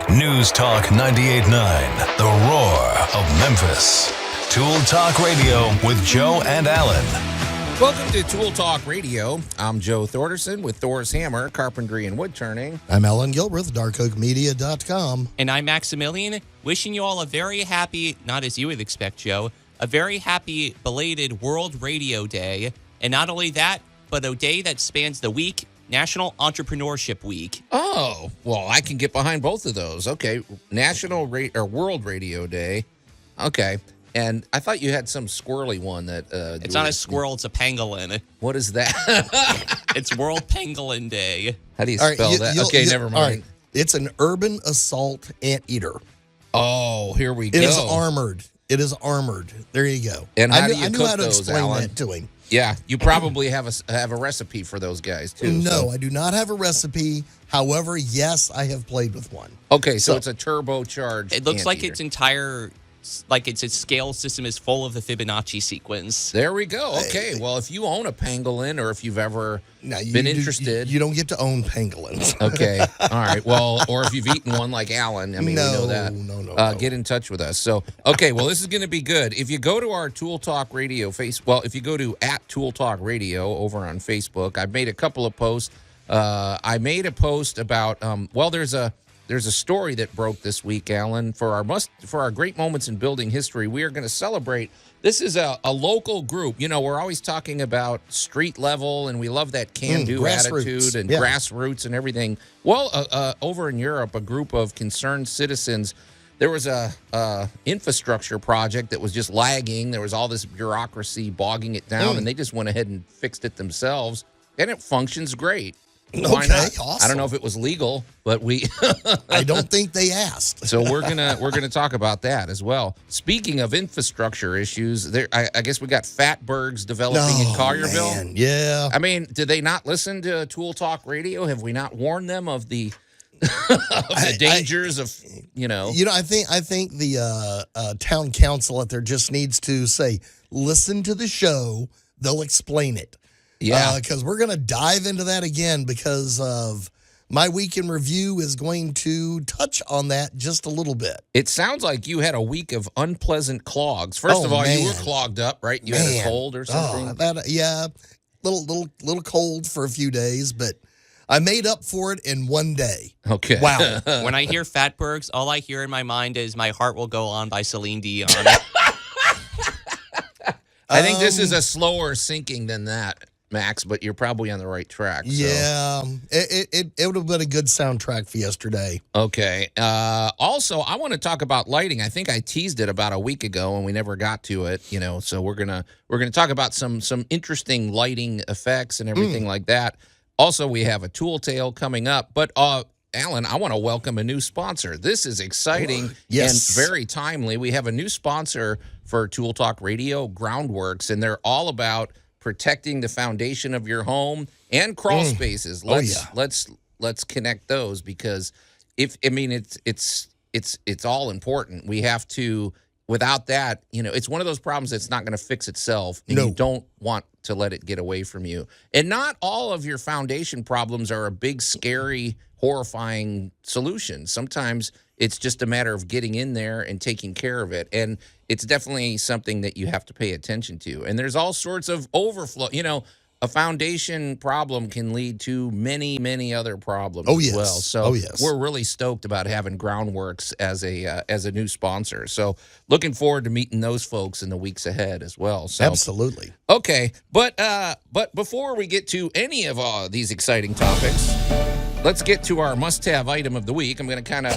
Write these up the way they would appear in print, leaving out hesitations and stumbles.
News Talk 98.9, the roar of Memphis. Tool Talk Radio with Joe and Allan. Welcome to Tool Talk Radio. I'm Joe Thorderson with Thor's Hammer, Carpentry and Wood Turning. I'm Allan Gilbreth, darkoakmedia.com. And I'm Maximilian, wishing you all a very happy, not as you would expect, Joe, a very happy belated World Radio Day. And not only that, but a day that spans the week, National Entrepreneurship Week. Oh, well, I can get behind both of those. Okay, World Radio Day. Okay, and I thought you had some squirrely one that... it's not a squirrel, it's a pangolin. What is that? It's World Pangolin Day. How do you spell that? Okay, never mind. Right. It's an urban assault anteater. Oh, here we go. It is armored. It is armored. There you go. And how do you I knew cook how to those, explain Allan? that to him. Yeah, you probably have a recipe for those guys, too. No, I do not have a recipe. However, yes, I have played with one. Okay, so it's a turbocharged It looks like anteater. its entire... Like its scale system is full of the Fibonacci sequence. There we go. Okay, well, if you own a pangolin or if you've ever been interested. You don't get to own pangolins. Okay, all right. Well, or if you've eaten one like Allan. I mean, we know that. No. Get in touch with us. So, okay, well, this is going to be good. If you go to our Tool Talk Radio if you go to @Tool Talk Radio over on Facebook, I've made a couple of posts. I made a post about, there's a story that broke this week, Allan. For our great moments in building history, we are going to celebrate. This is a local group. You know, we're always talking about street level, and we love that can-do attitude and grassroots and everything. Well, over in Europe, a group of concerned citizens, there was a infrastructure project that was just lagging. There was all this bureaucracy bogging it down, and they just went ahead and fixed it themselves, and it functions great. Why not? Awesome. I don't know if it was legal, but we I don't think they asked. So we're gonna talk about that as well. Speaking of infrastructure issues, I guess we got Fatbergs developing in Collierville. Man. Yeah. I mean, did they not listen to Tool Talk Radio? Have we not warned them of the dangers of I think the town council out there just needs to say, listen to the show. They'll explain it. Yeah, because we're going to dive into that again because of my week in review is going to touch on that just a little bit. It sounds like you had a week of unpleasant clogs. First of all, you were clogged up, right? You had a cold or something? Little cold for a few days, but I made up for it in one day. Okay. Wow. When I hear Fatbergs, all I hear in my mind is My Heart Will Go On by Celine Dion. I think this is a slower sinking than that, Max, but you're probably on the right track. So. Yeah, it would have been a good soundtrack for yesterday. Okay. Also, I want to talk about lighting. I think I teased it about a week ago, and we never got to it. So we're gonna talk about some interesting lighting effects and everything like that. Also, we have a tool tale coming up. But Allan, I want to welcome a new sponsor. This is exciting and very timely. We have a new sponsor for Tool Talk Radio, Groundworks, and they're all about protecting the foundation of your home and crawl spaces. Let's connect those because it's all important. We have to. Without that, it's one of those problems that's not going to fix itself, and you don't want to let it get away from you. And not all of your foundation problems are a big, scary, horrifying solution. Sometimes it's just a matter of getting in there and taking care of it. And it's definitely something that you have to pay attention to. And there's all sorts of overflow. A foundation problem can lead to many, many other problems as well. So we're really stoked about having Groundworks as a new sponsor. So looking forward to meeting those folks in the weeks ahead as well. So, absolutely. Okay, but before we get to any of these exciting topics, let's get to our must-have item of the week. I'm going to kind of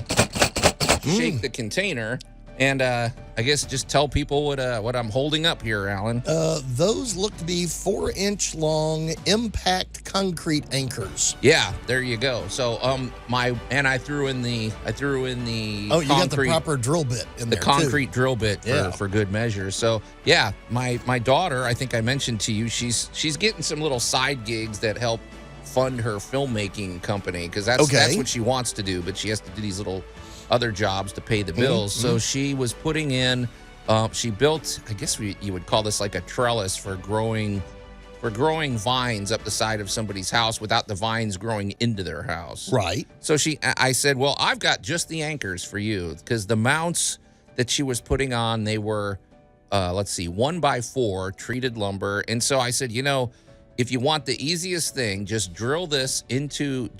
shake the container. And I guess just tell people what I'm holding up here, Allan. Those look to be 4-inch long impact concrete anchors. Yeah, there you go. So I threw in the you got the proper drill bit in there. The concrete drill bit for good measure. So yeah, my daughter, I think I mentioned to you, she's getting some little side gigs that help fund her filmmaking company because that's what she wants to do, but she has to do these little other jobs to pay the bills. So she was putting in, she built, I guess you would call this like a trellis for growing for growing vines up the side of somebody's house without the vines growing into their house. Right. So I said, well, I've got just the anchors for you, because the mounts that she was putting on, they were, 1x4 treated lumber. And so I said, if you want the easiest thing, just drill this drill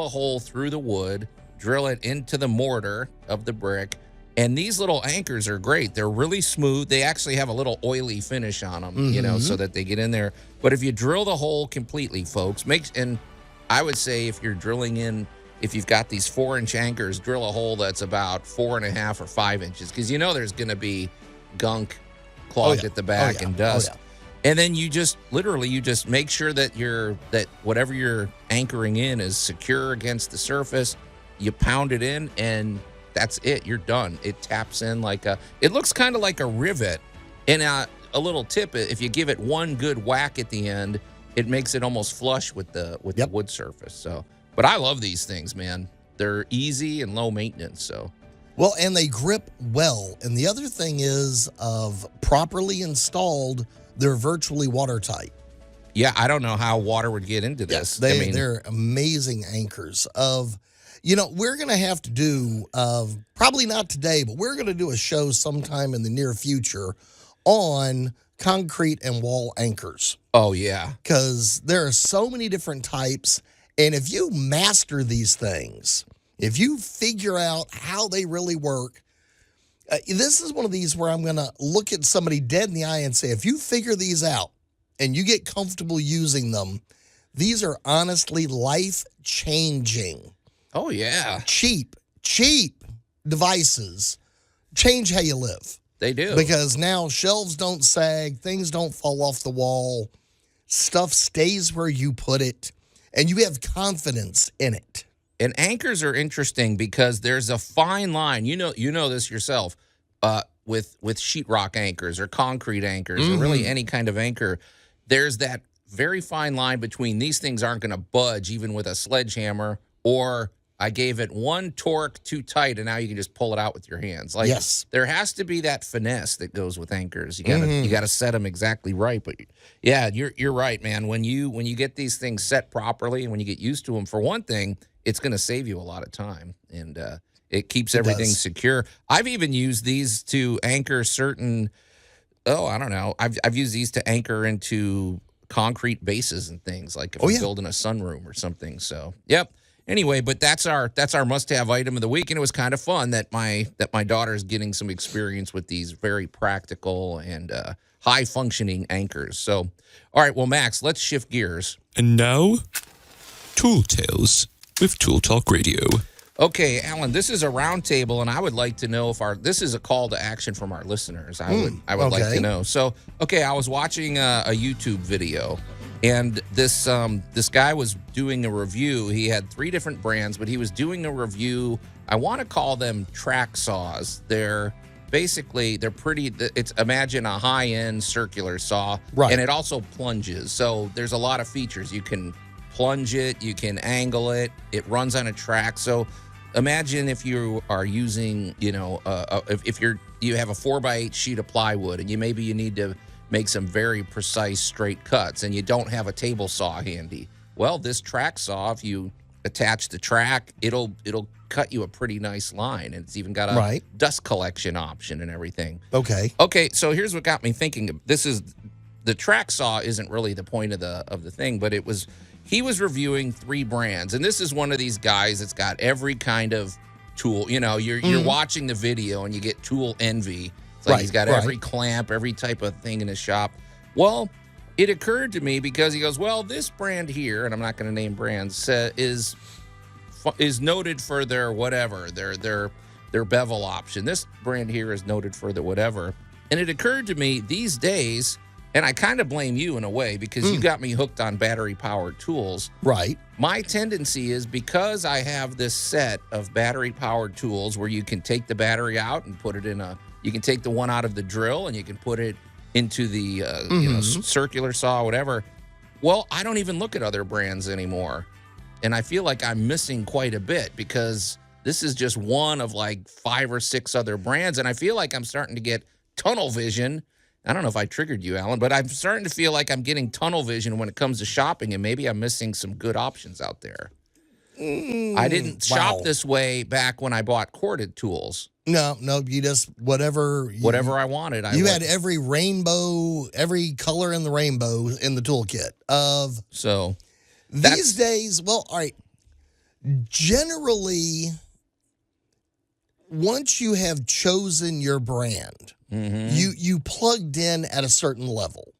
a hole through the wood, drill it into the mortar of the brick. And these little anchors are great. They're really smooth. They actually have a little oily finish on them, so that they get in there. But if you drill the hole completely, folks, and I would say if you're drilling in, if you've got these 4-inch anchors, drill a hole that's about 4.5 or 5 inches, because there's going to be gunk clogged at the back and dust. And then you just make sure that whatever you're anchoring in is secure against the surface. You pound it in, and that's it. You're done. It taps in it looks kind of like a rivet. And a little tip, if you give it one good whack at the end, it makes it almost flush with the wood surface. So, but I love these things, man. They're easy and low maintenance. So, well, and they grip well. And the other thing is, of properly installed, they're virtually watertight. Yeah, I don't know how water would get into this. They're amazing anchors. We're going to have to do, probably not today, but we're going to do a show sometime in the near future on concrete and wall anchors. Oh, yeah. Because there are so many different types. And if you master these things, if you figure out how they really work, this is one of these where I'm going to look at somebody dead in the eye and say, if you figure these out and you get comfortable using them, these are honestly life-changing. Oh, yeah. Cheap devices change how you live. They do. Because now shelves don't sag, things don't fall off the wall, stuff stays where you put it, and you have confidence in it. And anchors are interesting because there's a fine line. You know this yourself, with sheetrock anchors or concrete anchors or really any kind of anchor. There's that very fine line between these things aren't going to budge even with a sledgehammer, or I gave it one torque too tight and now you can just pull it out with your hands. Yes. There has to be that finesse that goes with anchors. You gotta set them exactly right. But yeah, you're right, man. When you get these things set properly and when you get used to them, for one thing, it's going to save you a lot of time, and it keeps everything secure. I've even used these to anchor certain. I don't know. I've used these to anchor into concrete bases and things, like if I'm building a sunroom or something. So, yep. Anyway, but that's our must-have item of the week, and it was kind of fun that my daughter's getting some experience with these very practical and high-functioning anchors. So, all right, well, Max, let's shift gears. And now, Tool Tales with Tool Talk Radio. Okay, Allan, this is a roundtable, and I would like to know if this is a call to action from our listeners. I would like to know. So, okay, I was watching a YouTube video, and this guy was doing a review. He had 3 different brands, but he was doing a review. I want to call them track saws. They're pretty. Imagine a high-end circular saw, right? And it also plunges. So there's a lot of features. You can plunge it, you can angle it. It runs on a track. So imagine if you are using, you have a 4x8 sheet of plywood, and you need to make some very precise straight cuts, and you don't have a table saw handy. Well, this track saw, if you attach the track, it'll cut you a pretty nice line, and it's even got a dust collection option and everything. Okay, so here's what got me thinking. The track saw isn't really the point of the thing, but he was reviewing 3 brands, and this is one of these guys that's got every kind of tool. You're watching the video and you get tool envy. It's like he's got every clamp, every type of thing in his shop. Well, it occurred to me because he goes, well, this brand here, and I'm not going to name brands, is noted for their whatever, their bevel option. This brand here is noted for the whatever. And it occurred to me these days, and I kind of blame you in a way because you got me hooked on battery-powered tools. Right. My tendency is, because I have this set of battery-powered tools where you can take the battery out and put it in you can take the one out of the drill and you can put it into the circular saw, whatever. Well, I don't even look at other brands anymore. And I feel like I'm missing quite a bit because this is just one of like 5 or 6 other brands. And I feel like I'm starting to get tunnel vision I don't know if I triggered you, Alan, but I'm starting to feel like I'm getting tunnel vision when it comes to shopping, and maybe I'm missing some good options out there. I didn't shop this way back when I bought corded tools. No, you just whatever I wanted. You had every rainbow, every color in the rainbow in the toolkit of. So these days, well, all right. Generally, once you have chosen your brand, you plugged in at a certain level.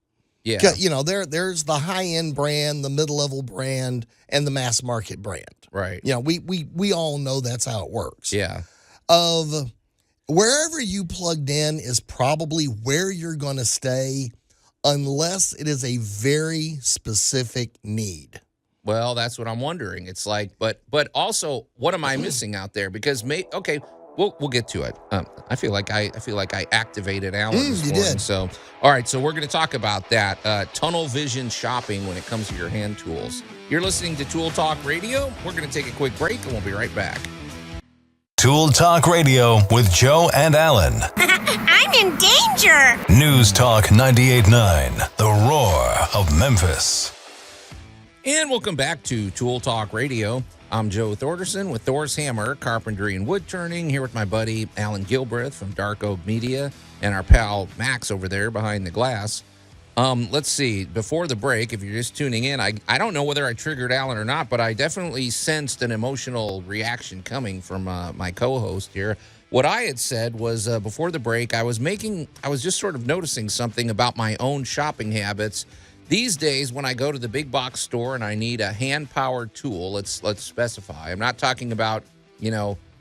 Yeah. You know, there's the high-end brand, the mid-level brand, and the mass market brand. Right. You know, we all know that's how it works. Yeah. Of wherever you plugged in is probably where you're going to stay unless it is a very specific need. Well, that's what I'm wondering. It's like, but also, what am I missing out there? Because okay, we'll get to it. I feel like I activated Allan this you morning. did. So, all right, so we're going to talk about that tunnel vision shopping when it comes to your hand tools. You're listening to Tool Talk Radio. We're going to take a quick break, and we'll be right back. Tool Talk Radio with Joe and Allan. I'm in danger. News Talk 98.9, the roar of Memphis. And welcome back to Tool Talk Radio. I'm Joe Thorderson with Thor's Hammer, Carpentry and Wood Turning, here with my buddy Allan Gilbreth from Dark Oak Media and our pal Max over there behind the glass. Let's see, before the break, if you're just tuning in, I don't know whether I triggered Allan or not, but I definitely sensed an emotional reaction coming from my co-host here. What I had said was before the break, I was just sort of noticing something about my own shopping habits. These days, when I go to the big box store and I need a hand-powered tool, let's specify. I'm not talking about,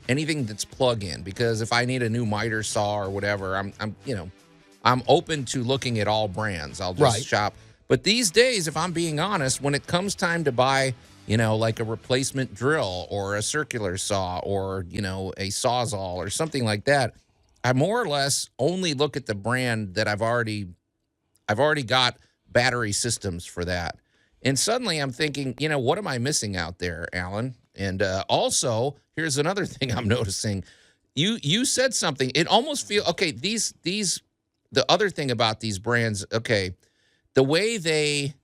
anything that's plug-in, because if I need a new miter saw or whatever, I'm open to looking at all brands. I'll just shop. But these days, if I'm being honest, when it comes time to buy, like a replacement drill or a circular saw or, a Sawzall or something like that, I more or less only look at the brand that I've already got battery systems for that. And suddenly I'm thinking, what am I missing out there, Allan? And also, here's another thing I'm noticing. You said something. It almost feels okay. The other thing about these brands, okay, the way they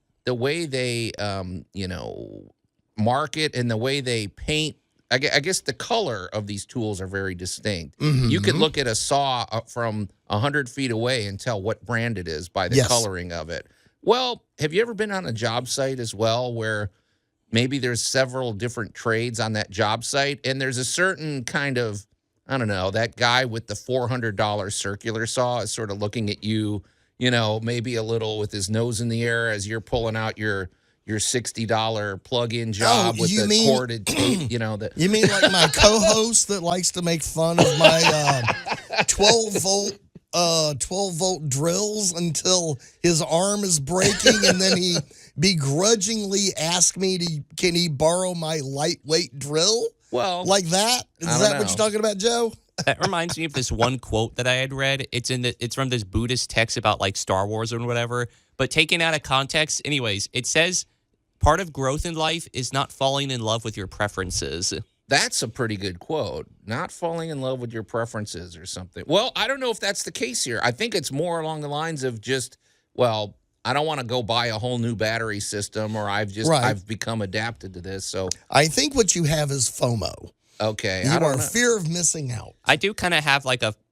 market and the way they paint. I guess the color of these tools are very distinct. You could look at a saw from 100 feet away and tell what brand it is by the coloring of it. Well, have you ever been on a job site as well where maybe there's several different trades on that job site and there's a certain kind of, I don't know, that guy with the $400 circular saw is sort of looking at you, maybe a little with his nose in the air as you're pulling out your $60 plug-in job with the corded tape, that. You mean like my co-host that likes to make fun of my 12-volt drills until his arm is breaking, and then he begrudgingly asked me can he borrow my lightweight drill? Well, like that? Is that what you're talking about, Joe? That reminds me of this one quote that I had read. It's from this Buddhist text about like Star Wars or whatever, but taken out of context. Anyways, it says part of growth in life is not falling in love with your preferences. That's a pretty good quote. Not falling in love with your preferences or something. Well, I don't know if that's the case here. I think it's more along the lines of just, well, I don't want to go buy a whole new battery system, or I've become adapted to this. So I think what you have is FOMO. Okay. You are fear of missing out. I do kind of have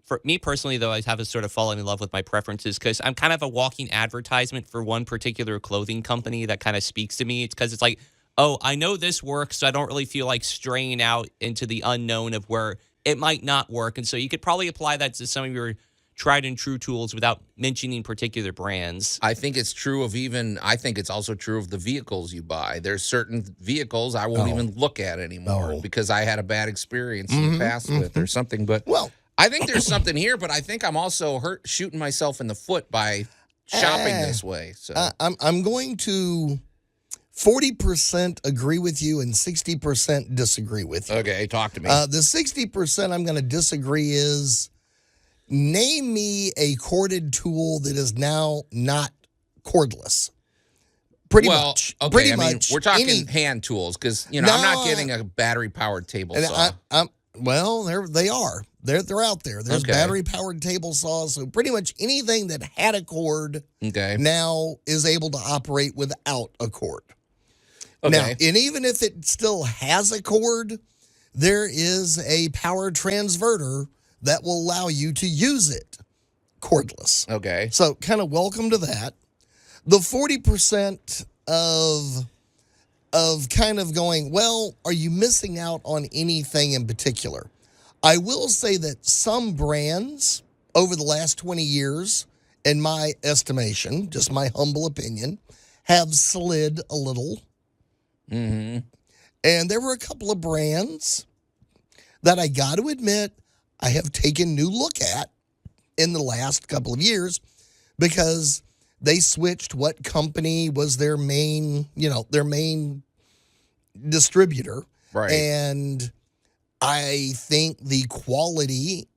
for me personally, though, I have a sort of fallen in love with my preferences because I'm kind of a walking advertisement for one particular clothing company that kind of speaks to me. It's because it's like, oh, I know this works, so I don't really feel like straying out into the unknown of where it might not work. And so you could probably apply that to some of your tried and true tools without mentioning particular brands. I think it's true of I think it's also true of the vehicles you buy. There's certain vehicles I won't even look at anymore because I had a bad experience in the past with or something. But I think there's something here, but I think I'm also shooting myself in the foot by shopping this way. So I'm going to 40% agree with you and 60% disagree with you. Okay, talk to me. The 60% I'm going to disagree is name me a corded tool that is now not cordless. Pretty much. Okay, Pretty much. We're talking hand tools because, I'm not getting a battery-powered table saw. Well, they are. they're out there. There's Okay. battery-powered table saws. So pretty much anything that had a cord now is able to operate without a cord. Okay. Now, and even if it still has a cord, there is a power transverter that will allow you to use it cordless. Okay. So kind of welcome to that. The 40% of kind of going, well, are you missing out on anything in particular? I will say that some brands over the last 20 years, in my estimation, just my humble opinion, have slid a little. Mm-hmm. And there were a couple of brands that I got to admit I have taken a new look at in the last couple of years because they switched what company was their main distributor. Right. And I think the quality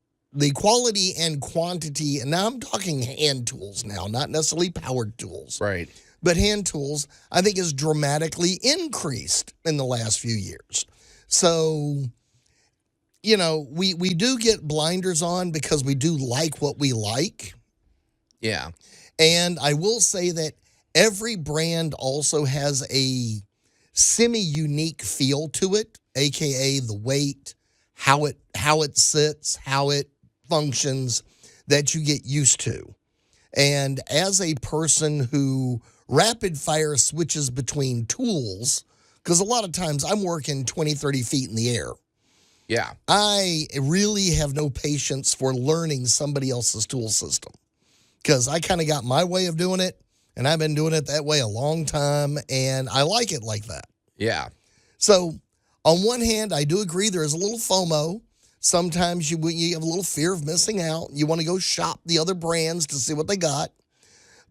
and quantity, and now I'm talking hand tools now, not necessarily powered tools. Right. But hand tools, I think, has dramatically increased in the last few years. So, we do get blinders on because we do like what we like. Yeah. And I will say that every brand also has a semi-unique feel to it, aka the weight, how it sits, how it functions, that you get used to. And as a person who rapid fire switches between tools, because a lot of times I'm working 20, 30 feet in the air. Yeah. I really have no patience for learning somebody else's tool system because I kind of got my way of doing it, and I've been doing it that way a long time, and I like it like that. Yeah. So on one hand, I do agree there is a little FOMO. Sometimes you have a little fear of missing out. You want to go shop the other brands to see what they got.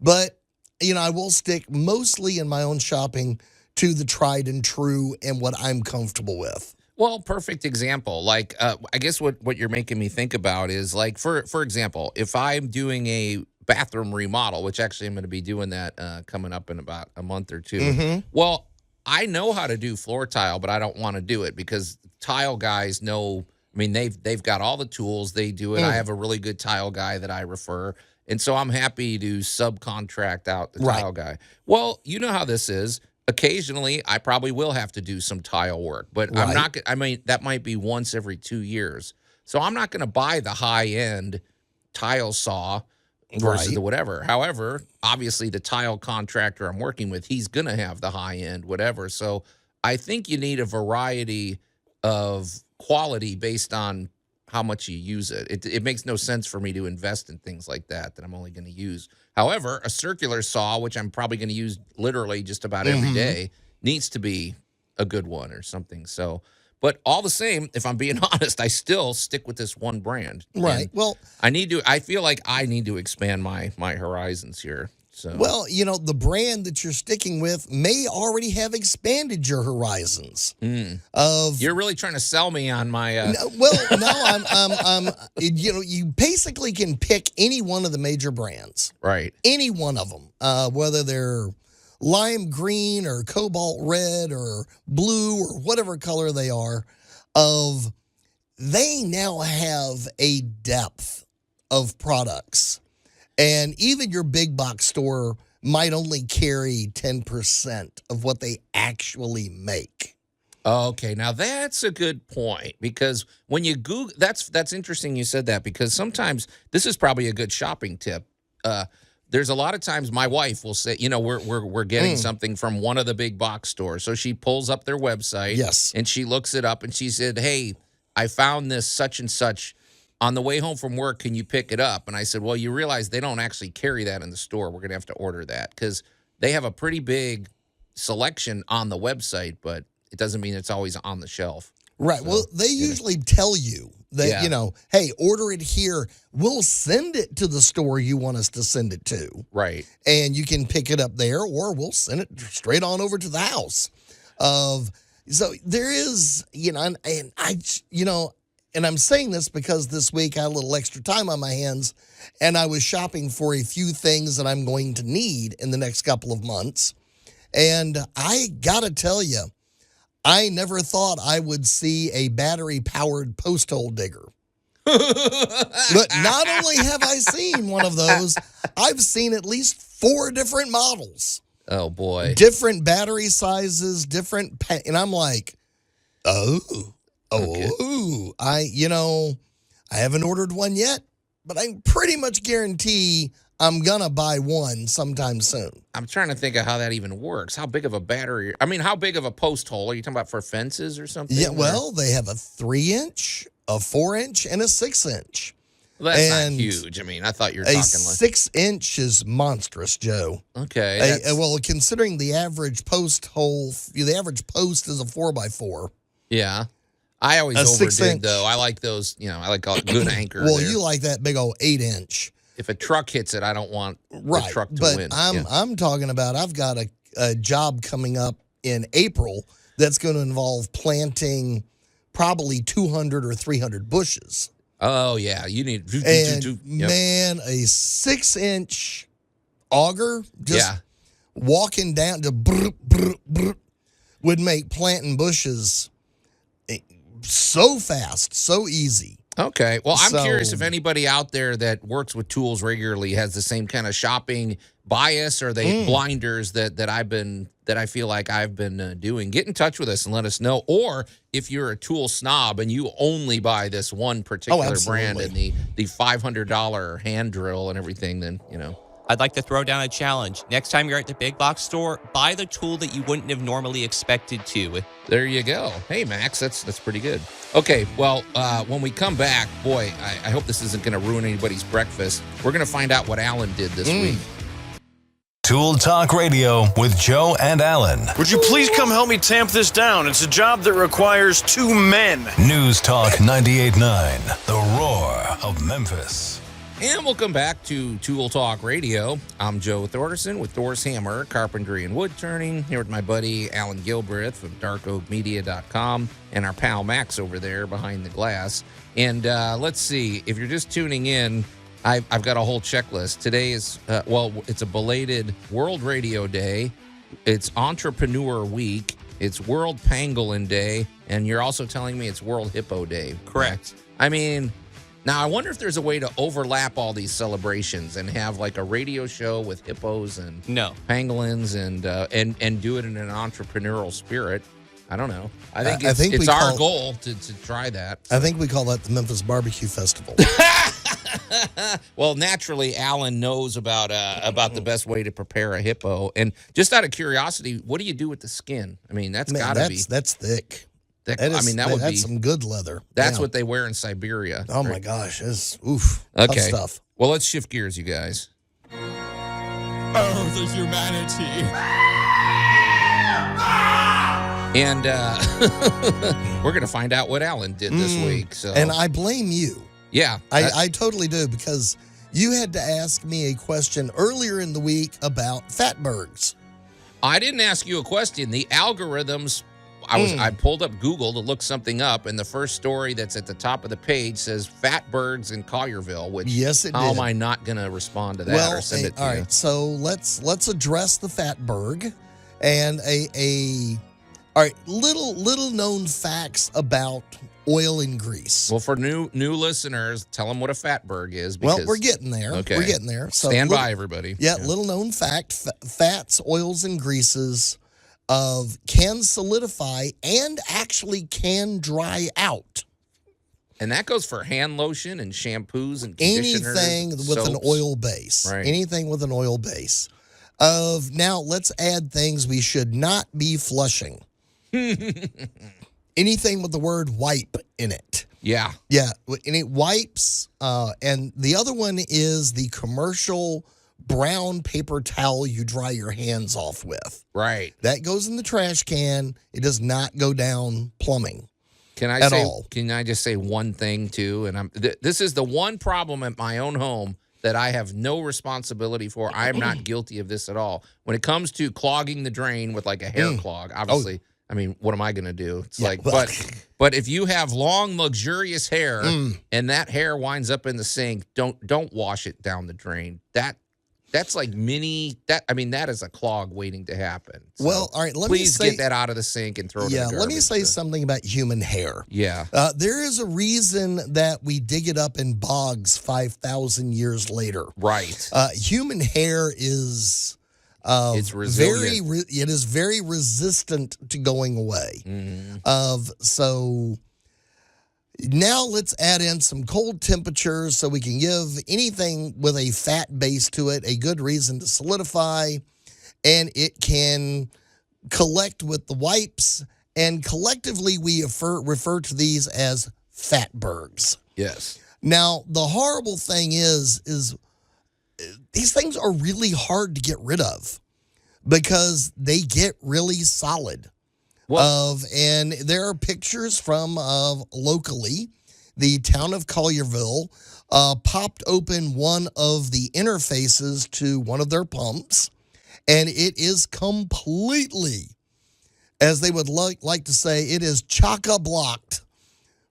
But, I will stick mostly in my own shopping to the tried and true and what I'm comfortable with. Well, perfect example. Like, I guess what you're making me think about is like, for example, if I'm doing a bathroom remodel, which actually I'm going to be doing that coming up in about a month or two. Mm-hmm. Well, I know how to do floor tile, but I don't want to do it because tile guys know. I mean, they've got all the tools. They do it. I have a really good tile guy that I refer. And so I'm happy to subcontract out the tile guy. Well, you know how this is. Occasionally, I probably will have to do some tile work, but I'm not. I mean, that might be once every 2 years. So I'm not going to buy the high-end tile saw versus the whatever. However, obviously, the tile contractor I'm working with, he's going to have the high-end whatever. So I think you need a variety of quality based on how much you use it. It makes no sense for me to invest in things like that I'm only going to use. However, a circular saw, which I'm probably going to use literally just about every day, needs to be a good one or something. So, but all the same, if I'm being honest, I still stick with this one brand. Right. And well, I feel like I need to expand my horizons here. So, well, the brand that you're sticking with may already have expanded your horizons. You're really trying to sell me on my. No, you basically can pick any one of the major brands, right? Any one of them, whether they're lime green or cobalt red or blue or whatever color they are. They now have a depth of products. And even your big box store might only carry 10% of what they actually make. Okay, now that's a good point because when you Google, that's interesting you said that because sometimes this is probably a good shopping tip. There's a lot of times my wife will say, we're getting something from one of the big box stores, so she pulls up their website, and she looks it up, and she said, "Hey, I found this such and such." On the way home from work, can you pick it up? And I said, well, you realize they don't actually carry that in the store. We're going to have to order that because they have a pretty big selection on the website, but it doesn't mean it's always on the shelf. Right. So, well, they usually tell you that, hey, order it here. We'll send it to the store you want us to send it to. Right. And you can pick it up there or we'll send it straight on over to the house. So there is, and I'm saying this because this week I had a little extra time on my hands and I was shopping for a few things that I'm going to need in the next couple of months. And I got to tell you, I never thought I would see a battery-powered post hole digger. But not only have I seen one of those, I've seen at least 4 different models. Oh, boy. Different battery sizes, and I'm like, Okay. I haven't ordered one yet, but I pretty much guarantee I'm going to buy one sometime soon. I'm trying to think of how that even works. How big of a battery? I mean, how big of a post hole? Are you talking about for fences or something? Yeah, well, they have a 3-inch, a 4-inch, and a 6-inch. Well, that's and not huge. I mean, I thght you were A talking 6-inch is monstrous, Joe. Okay. Well, considering the average post hole, the average post is a 4x4. Yeah. I always A overdid, 6-inch. though. I like those, I like a good anchor. Well, there. you like that big old 8-inch. If a truck hits it, I don't want the Right, truck to but win. I'm talking about I've got a job coming up in April that's going to involve planting probably 200 or 300 bushes. Oh, yeah. You need... And Yep. man, a 6-inch auger just walking down to would make planting bushes so fast, so easy. Okay. Well, I'm So- curious if anybody out there that works with tools regularly has the same kind of shopping bias or they blinders that I feel like I've been doing. Get in touch with us and let us know. Or if you're a tool snob and you only buy this one particular brand and the $500 hand drill and everything, then I'd like to throw down a challenge. Next time you're at the big box store, buy the tool that you wouldn't have normally expected to. There you go. Hey, Max, that's pretty good. Okay, well, when we come back, boy, I hope this isn't going to ruin anybody's breakfast. We're going to find out what Allan did this week. Tool Talk Radio with Joe and Allan. Would you please come help me tamp this down? It's a job that requires 2 men. News Talk 98.9, the roar of Memphis. And welcome back to Tool Talk Radio. I'm Joe Thorson with Thor's Hammer, Carpentry and Wood Turning, here with my buddy Allan Gilbreth from darkoakmedia.com and our pal Max over there behind the glass. And let's see, if you're just tuning in, I've got a whole checklist. Today is, it's a belated World Radio Day. It's Entrepreneur Week. It's World Pangolin Day. And you're also telling me it's World Hippo Day. Correct. I mean... Now, I wonder if there's a way to overlap all these celebrations and have like a radio show with hippos and pangolins and do it in an entrepreneurial spirit. I don't know. I think it's our goal to try that. I think we call that the Memphis Barbecue Festival. Well, naturally, Allan knows about the best way to prepare a hippo. And just out of curiosity, what do you do with the skin? I mean, that's got to be... That's thick. That's some good leather. That's what they wear in Siberia. Oh my gosh, it's tough stuff. Well, let's shift gears, you guys. Oh, the humanity. And we're going to find out what Allan did this week. So, and I blame you. Yeah. I totally do, because you had to ask me a question earlier in the week about Fatbergs. I didn't ask you a question. The algorithms... I pulled up Google to look something up, and the first story that's at the top of the page says Fatbergs in Collierville, which yes, it how did. am I not going to respond to that or send it to all you? right, so let's address the Fatberg and all right, little known facts about oil and grease. Well, for new listeners, tell them what a Fatberg is. Well, we're getting there. Okay. We're getting there. So Stand by, everybody. Yeah, little known fact, fats, oils, and greases can solidify and actually can dry out. And that goes for hand lotion and shampoos and conditioners. Anything with an soaps. oil base. Right. Anything with an oil base. Now, let's add things we should not be flushing. Anything with the word wipe in it. Yeah. Yeah, any wipes. And the other one is the commercial brown paper towel you dry your hands off with. Right. That goes in the trash can. It does not go down plumbing. Can I just say one thing too? And this is the one problem at my own home that I have no responsibility for. I am not guilty of this at all. When it comes to clogging the drain with like a hair clog, obviously, I mean, what am I going to do? It's but if you have long, luxurious hair and that hair winds up in the sink, don't wash it down the drain. That's like mini. That is a clog waiting to happen. So Well, all right, let me please say- get that out of the sink and throw it in the Yeah, garbage. let me say something about human hair. Yeah. There is a reason that we dig it up in bogs 5,000 years later. Right. Human hair is It's resilient. it is very resistant to going away. So now let's add in some cold temperatures so we can give anything with a fat base to it a good reason to solidify, and it can collect with the wipes, and collectively we refer to these as Fatbergs. Yes. Now, the horrible thing is these things are really hard to get rid of because they get really solid. And there are pictures from locally, the town of Collierville popped open one of the interfaces to one of their pumps, and it is completely, as they would like to say, it is chock-a-blocked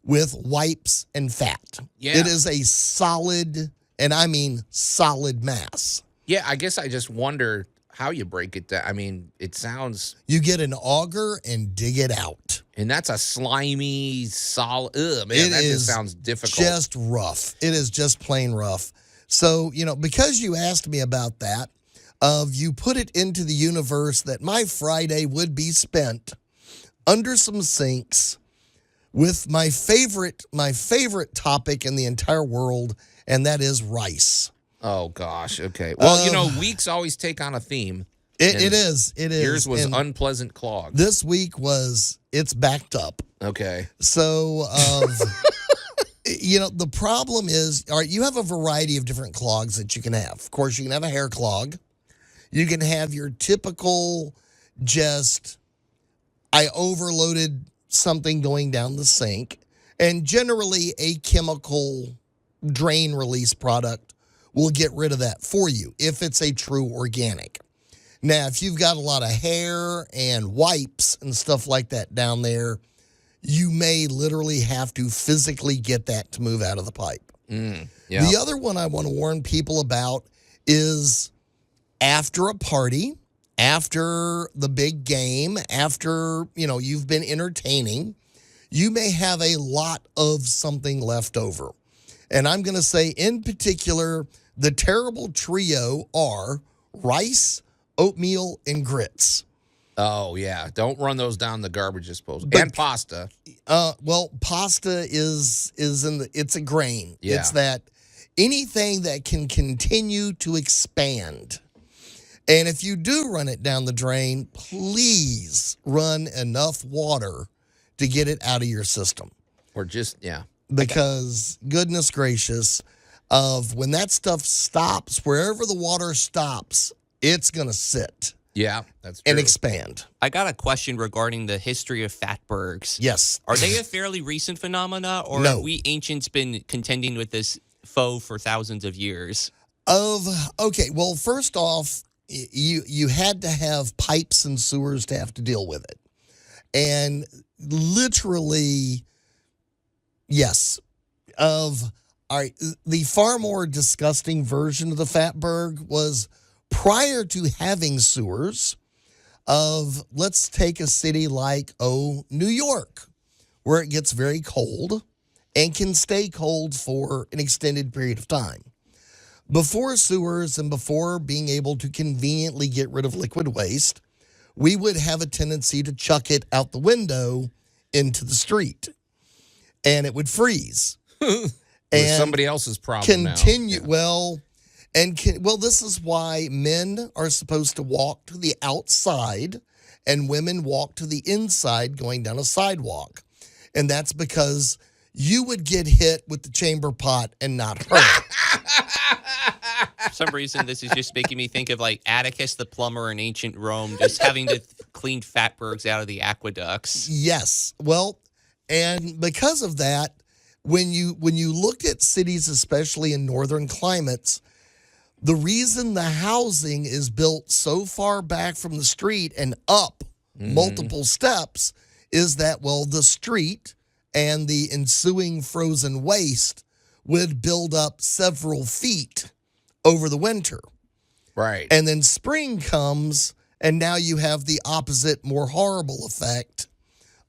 with wipes and fat. Yeah. It is a solid, and I mean solid mass. Yeah, I guess I just wonder how you break it down. I mean, it sounds... You get an auger and dig it out. And that's a slimy, solid... Ugh, man, It that is just sounds difficult. Just rough. It is just plain rough. So, because you asked me about that, you put it into the universe that my Friday would be spent under some sinks with my favorite topic in the entire world, and that is rice. Oh, gosh. Okay. Well, weeks always take on a theme. It is. Yours was And unpleasant clog. this week it's backed up. Okay. So, the problem is, all right, you have a variety of different clogs that you can have. Of course, you can have a hair clog. You can have your typical I overloaded something going down the sink. And generally, a chemical drain release product will get rid of that for you if it's a true organic. Now, if you've got a lot of hair and wipes and stuff like that down there, you may literally have to physically get that to move out of the pipe. Yeah. The other one I want to warn people about is after a party, after the big game, after, you've been entertaining, you may have a lot of something left over. And I'm going to say, in particular, the terrible trio are rice, oatmeal, and grits. Oh, yeah. Don't run those down the garbage disposal. And pasta. Pasta is it's a grain. Yeah. It's that anything that can continue to expand. And if you do run it down the drain, please run enough water to get it out of your system. Or just, yeah. Because, goodness gracious, when that stuff stops, wherever the water stops, it's going to sit. Yeah, that's true. And expand. I got a question regarding the history of Fatbergs. Yes. Are they a fairly recent phenomena, or No. have we ancients been contending with this foe for thousands of years? Okay, well, first off, you had to have pipes and sewers to have to deal with it. And literally, yes. All right, the far more disgusting version of the Fatberg was prior to having sewers let's take a city like, New York, where it gets very cold and can stay cold for an extended period of time. Before sewers and before being able to conveniently get rid of liquid waste, we would have a tendency to chuck it out the window into the street, and it would freeze. And somebody else's problem continue. now. Yeah. This is why men are supposed to walk to the outside and women walk to the inside going down a sidewalk. And that's because you would get hit with the chamber pot and not hurt. For some reason, this is just making me think of like Atticus the plumber in ancient Rome, just having to clean Fatbergs out of the aqueducts. Yes. Well, and because of that, when you look at cities, especially in northern climates, the reason the housing is built so far back from the street and up multiple steps is that, the street and the ensuing frozen waste would build up several feet over the winter. Right. And then spring comes, and now you have the opposite, more horrible effect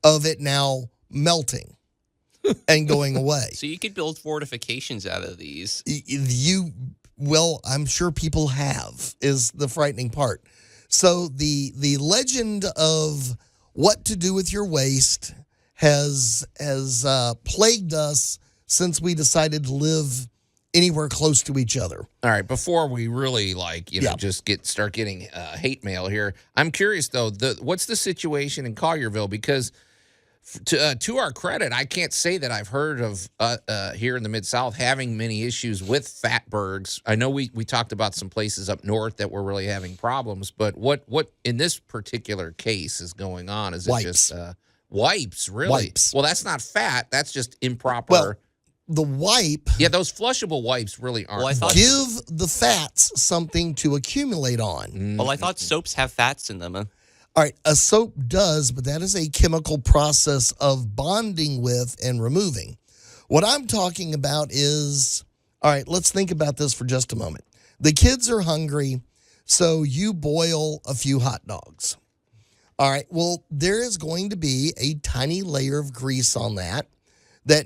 of it now melting and going away. So you could build fortifications out of these. Well, I'm sure people have, is the frightening part. So the legend of what to do with your waste has plagued us since we decided to live anywhere close to each other. All right, before we really just start getting hate mail here, I'm curious though, what's the situation in Collierville? Because to our credit, I can't say that I've heard of here in the Mid-South having many issues with Fatbergs. I know we talked about some places up north that were really having problems, but what in this particular case is going on? Is it Wipes. just wipes, really? Wipes. Well, that's not fat. That's just improper. Well, the wipe... Yeah, those flushable wipes really aren't. Well, I thought- Give the fats something to accumulate on. Well, I thought soaps have fats in them. All right, a soap does, but that is a chemical process of bonding with and removing. What I'm talking about is, all right, let's think about this for just a moment. The kids are hungry, so you boil a few hot dogs. All right, well, there is going to be a tiny layer of grease on that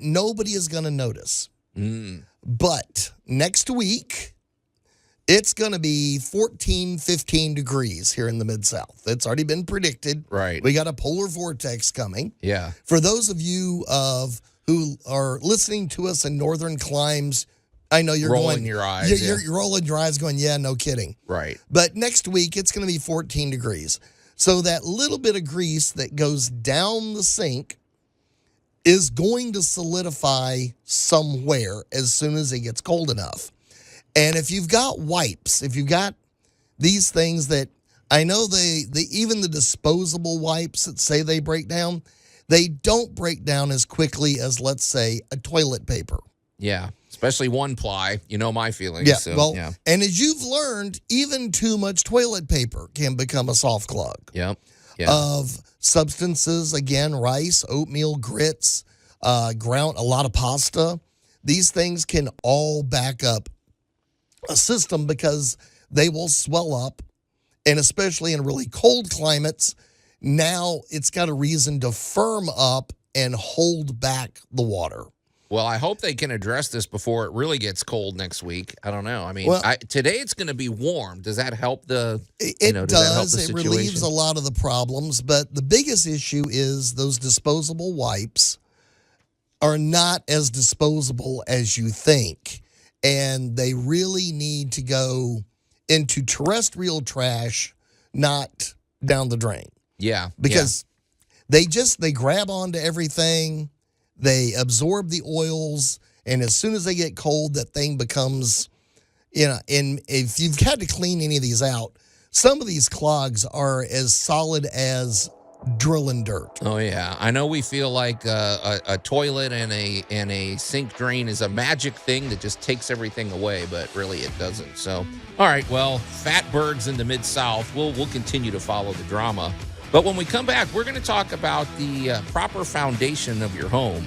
nobody is going to notice. But next week, it's going to be 14, 15 degrees here in the Mid-South. It's already been predicted. Right. We got a polar vortex coming. Yeah. For those of you who are listening to us in northern climes, I know you're Rolling your eyes, You're rolling your eyes going, yeah, no kidding. Right. But next week, it's going to be 14 degrees. So that little bit of grease that goes down the sink is going to solidify somewhere as soon as it gets cold enough. And if you've got wipes, if you've got these things that I know even the disposable wipes that say they break down, they don't break down as quickly as, let's say, a toilet paper. Yeah, especially one ply. You know my feelings. Yeah, So, well, yeah. and as you've learned, even too much toilet paper can become a soft clog. Yep. Yeah. Of substances, again, rice, oatmeal, grits, a lot of pasta. These things can all back up a system because they will swell up, and especially in really cold climates, now it's got a reason to firm up and hold back the water. Well, I hope they can address this before it really gets cold next week. I don't know. I mean, Well, today it's going to be warm. Does that help the? It does does. that help the It situation? relieves a lot of the problems, but the biggest issue is those disposable wipes are not as disposable as you think, and they really need to go into terrestrial trash, not down the drain. Yeah, Because they grab onto everything, they absorb the oils, and as soon as they get cold, that thing becomes, and if you've got to clean any of these out, some of these clogs are as solid as drilling dirt. Oh yeah, I know we feel like a toilet and a sink drain is a magic thing that just takes everything away, but really it doesn't. So, all right, well, Fatbergs in the Mid-South, we'll continue to follow the drama. But when we come back, we're going to talk about the proper foundation of your home.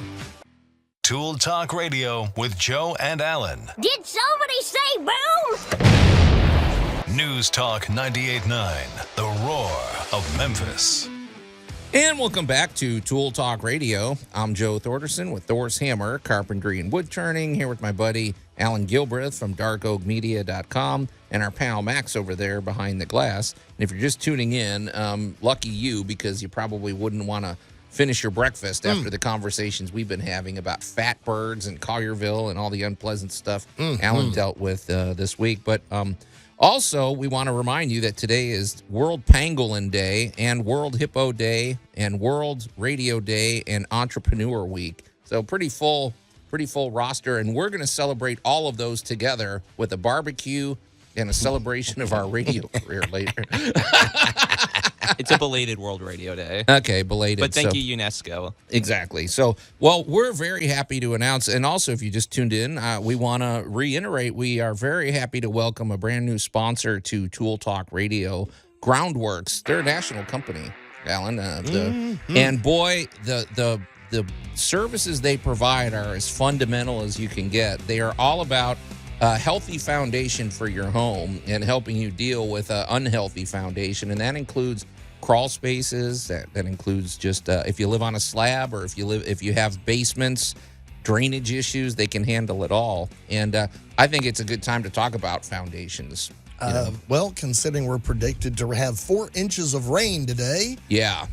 Tool Talk Radio with Joe and Allan. Did somebody say boom? News Talk 98.9, the roar of Memphis. And welcome back to Tool Talk Radio. I'm Joe Thorderson with Thor's Hammer, Carpentry and Wood Turning, here with my buddy Allan Gilbreth from darkoakmedia.com and our pal Max over there behind the glass. And if you're just tuning in, lucky you, because you probably wouldn't want to finish your breakfast after the conversations we've been having about Fatbergs and Collierville and all the unpleasant stuff Allan dealt with this week. But also, we want to remind you that today is World Pangolin Day and World Hippo Day and World Radio Day and Entrepreneur Week. So pretty full roster, and we're going to celebrate all of those together with a barbecue and a celebration of our radio career later. It's a belated World Radio Day. Okay, belated. But thank you, UNESCO. Exactly. So, well, we're very happy to announce, and also if you just tuned in, we want to reiterate, we are very happy to welcome a brand new sponsor to Tool Talk Radio, Groundworks. They're a national company, Allan. And boy, the services they provide are as fundamental as you can get. They are all about a healthy foundation for your home and helping you deal with an unhealthy foundation, and that includes crawl spaces. That includes just if you live on a slab or if you have basements, drainage issues, they can handle it all. And I think it's a good time to talk about foundations. Well, considering we're predicted to have 4 inches of rain today. Yeah.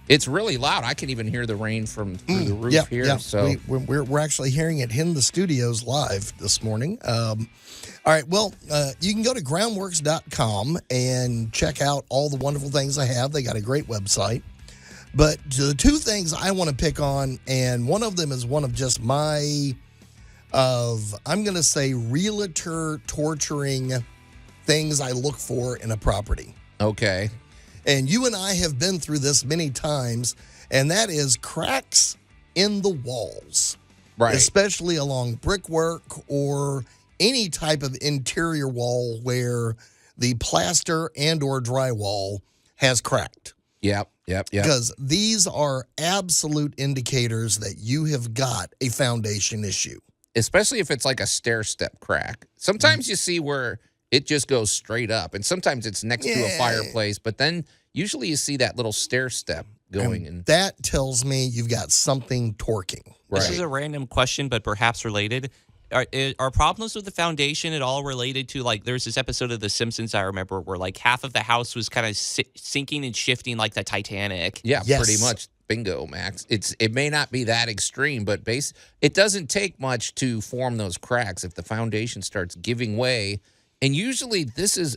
It's really loud. I can even hear the rain from through the roof here. Yeah. So we're actually hearing it in the studios live this morning. All right. Well, you can go to groundworks.com and check out all the wonderful things they have. They got a great website. But the 2 things I want to pick on, and one of them is one of just I'm going to say, realtor torturing things I look for in a property. Okay. And you and I have been through this many times, and that is cracks in the walls. Right. Especially along brickwork or any type of interior wall where the plaster and or drywall has cracked. Yep. Because these are absolute indicators that you have got a foundation issue. Especially if it's like a stair step crack. Sometimes you see where it just goes straight up, and sometimes it's next to a fireplace, but then usually you see that little stair step going. And that tells me you've got something torquing. Right. This is a random question, but perhaps related. Are problems with the foundation at all related to, like, there's this episode of The Simpsons I remember where, like, half of the house was kind of sinking and shifting like the Titanic? Yeah, Yes. pretty much. Bingo, Max. It may not be that extreme, but it doesn't take much to form those cracks if the foundation starts giving way. And usually this is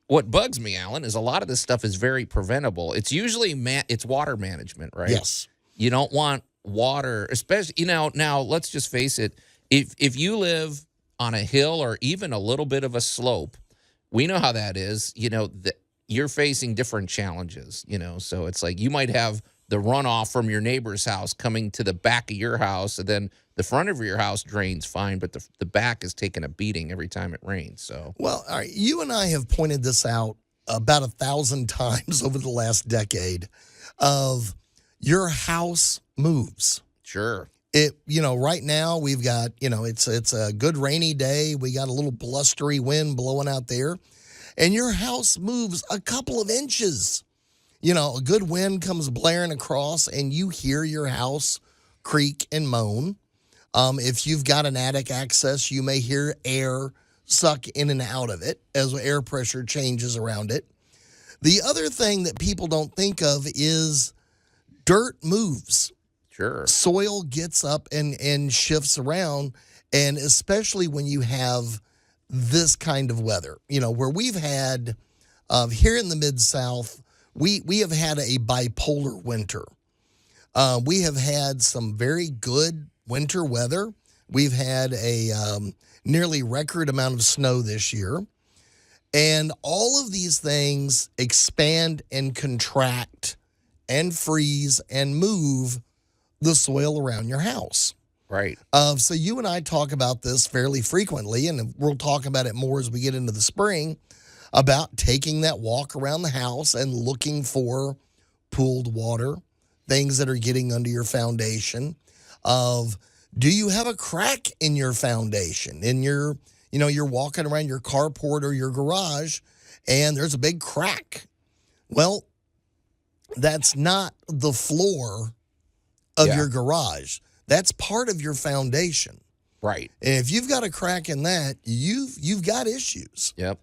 what bugs me, Alan, is a lot of this stuff is very preventable. It's usually it's water management, right? Yes. You don't want water, especially, now let's just face it. If you live on a hill or even a little bit of a slope, we know how that is. You're facing different challenges, so it's like you might have the runoff from your neighbor's house coming to the back of your house, and then the front of your house drains fine, but the back is taking a beating every time it rains. So, well, all right, you and I have pointed this out about 1,000 times over the last decade of your house moves. sure. Right now we've got, it's a good rainy day. We got a little blustery wind blowing out there, and your house moves a couple of inches. A good wind comes blaring across, and you hear your house creak and moan. If you've got an attic access, you may hear air suck in and out of it as air pressure changes around it. The other thing that people don't think of is dirt moves. Sure. Soil gets up and shifts around, and especially when you have this kind of weather, where we've had here in the Mid-South, we have had a bipolar winter. We have had some very good winter weather. We've had a nearly record amount of snow this year. And all of these things expand and contract and freeze and move the soil around your house. Right. So you and I talk about this fairly frequently, and we'll talk about it more as we get into the spring, about taking that walk around the house and looking for pooled water, things that are getting under your foundation. Do you have a crack in your foundation? You're walking around your carport or your garage, and there's a big crack. Well, that's not the floor of your garage. That's part of your foundation. Right. And if you've got a crack in that, you've got issues. Yep.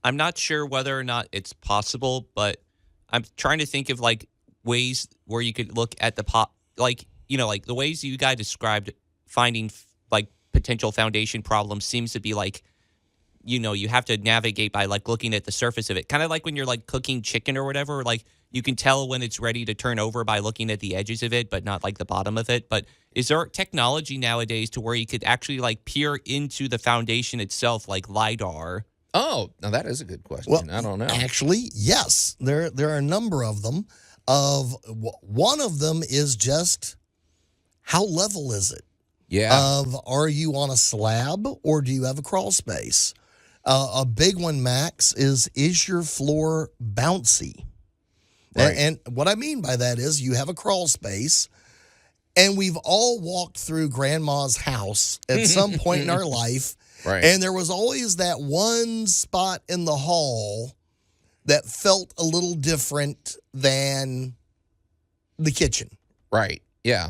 I'm not sure whether or not it's possible, but I'm trying to think of, like, ways where you could look at the like the ways you guys described finding, like, potential foundation problems seems to be like, you have to navigate by, like, looking at the surface of it. Kind of like when you're, like, cooking chicken or whatever, like, you can tell when it's ready to turn over by looking at the edges of it, but not, like, the bottom of it. But is there technology nowadays to where you could actually, like, peer into the foundation itself, like LiDAR? Oh, now that is a good question. Well, I don't know. Actually, yes. There are a number of them. One of them is just how level is it? Yeah. Are you on a slab or do you have a crawl space? A big one, Max, is your floor bouncy? Right. And what I mean by that is you have a crawl space, and we've all walked through grandma's house at some point in our life, Right. And there was always that one spot in the hall that felt a little different than the kitchen. Right. Yeah.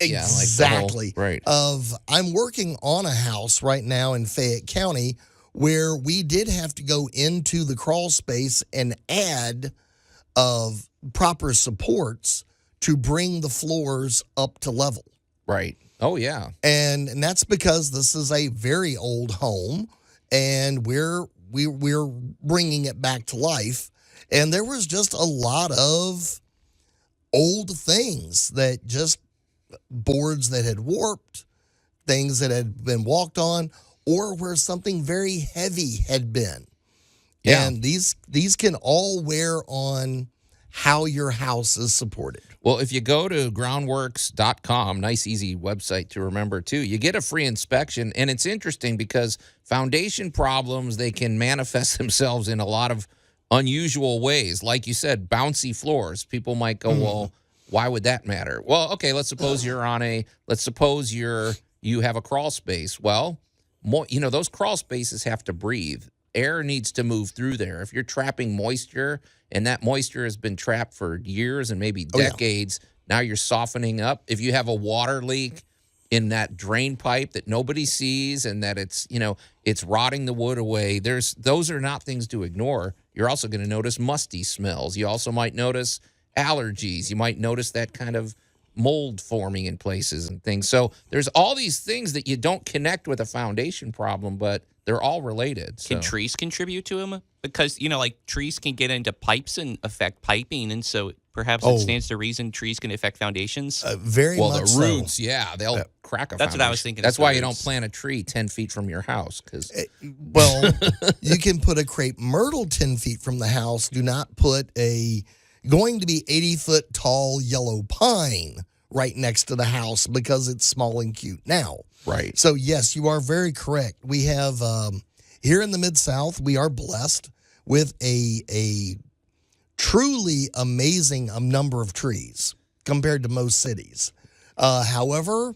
Exactly. Right. I'm working on a house right now in Fayette County where we did have to go into the crawl space and add of proper supports to bring the floors up to level. Right. Oh, yeah. And that's because this is a very old home, and we're bringing it back to life. And there was just a lot of old things that just boards that had warped, things that had been walked on, or where something very heavy had been. Yeah. And these can all wear on how your house is supported. Well, if you go to groundworks.com, nice, easy website to remember, too, you get a free inspection. And it's interesting because foundation problems, they can manifest themselves in a lot of unusual ways. Like you said, bouncy floors. People might go, well, why would that matter? Well, okay, let's suppose you have a crawl space. Well, those crawl spaces have to breathe. Air needs to move through there. If you're trapping moisture and that moisture has been trapped for years and maybe decades, now you're softening up. If you have a water leak in that drain pipe that nobody sees and that it's rotting the wood away, those are not things to ignore. You're also going to notice musty smells. You also might notice allergies. You might notice that kind of mold forming in places and things. So there's all these things that you don't connect with a foundation problem, but they're all related. So. Can trees contribute to them? Because, trees can get into pipes and affect piping, and so perhaps it stands to reason trees can affect foundations. Very much the so. roots, yeah, they'll crack a That's foundation. what I was thinking. That's why you don't plant a tree 10 feet from your house. Well, you can put a crepe myrtle 10 feet from the house. Do not put going to be 80-foot tall yellow pine right next to the house because it's small and cute now. Right. So, yes, you are very correct. We have, here in the Mid-South, we are blessed with a truly amazing number of trees compared to most cities. However,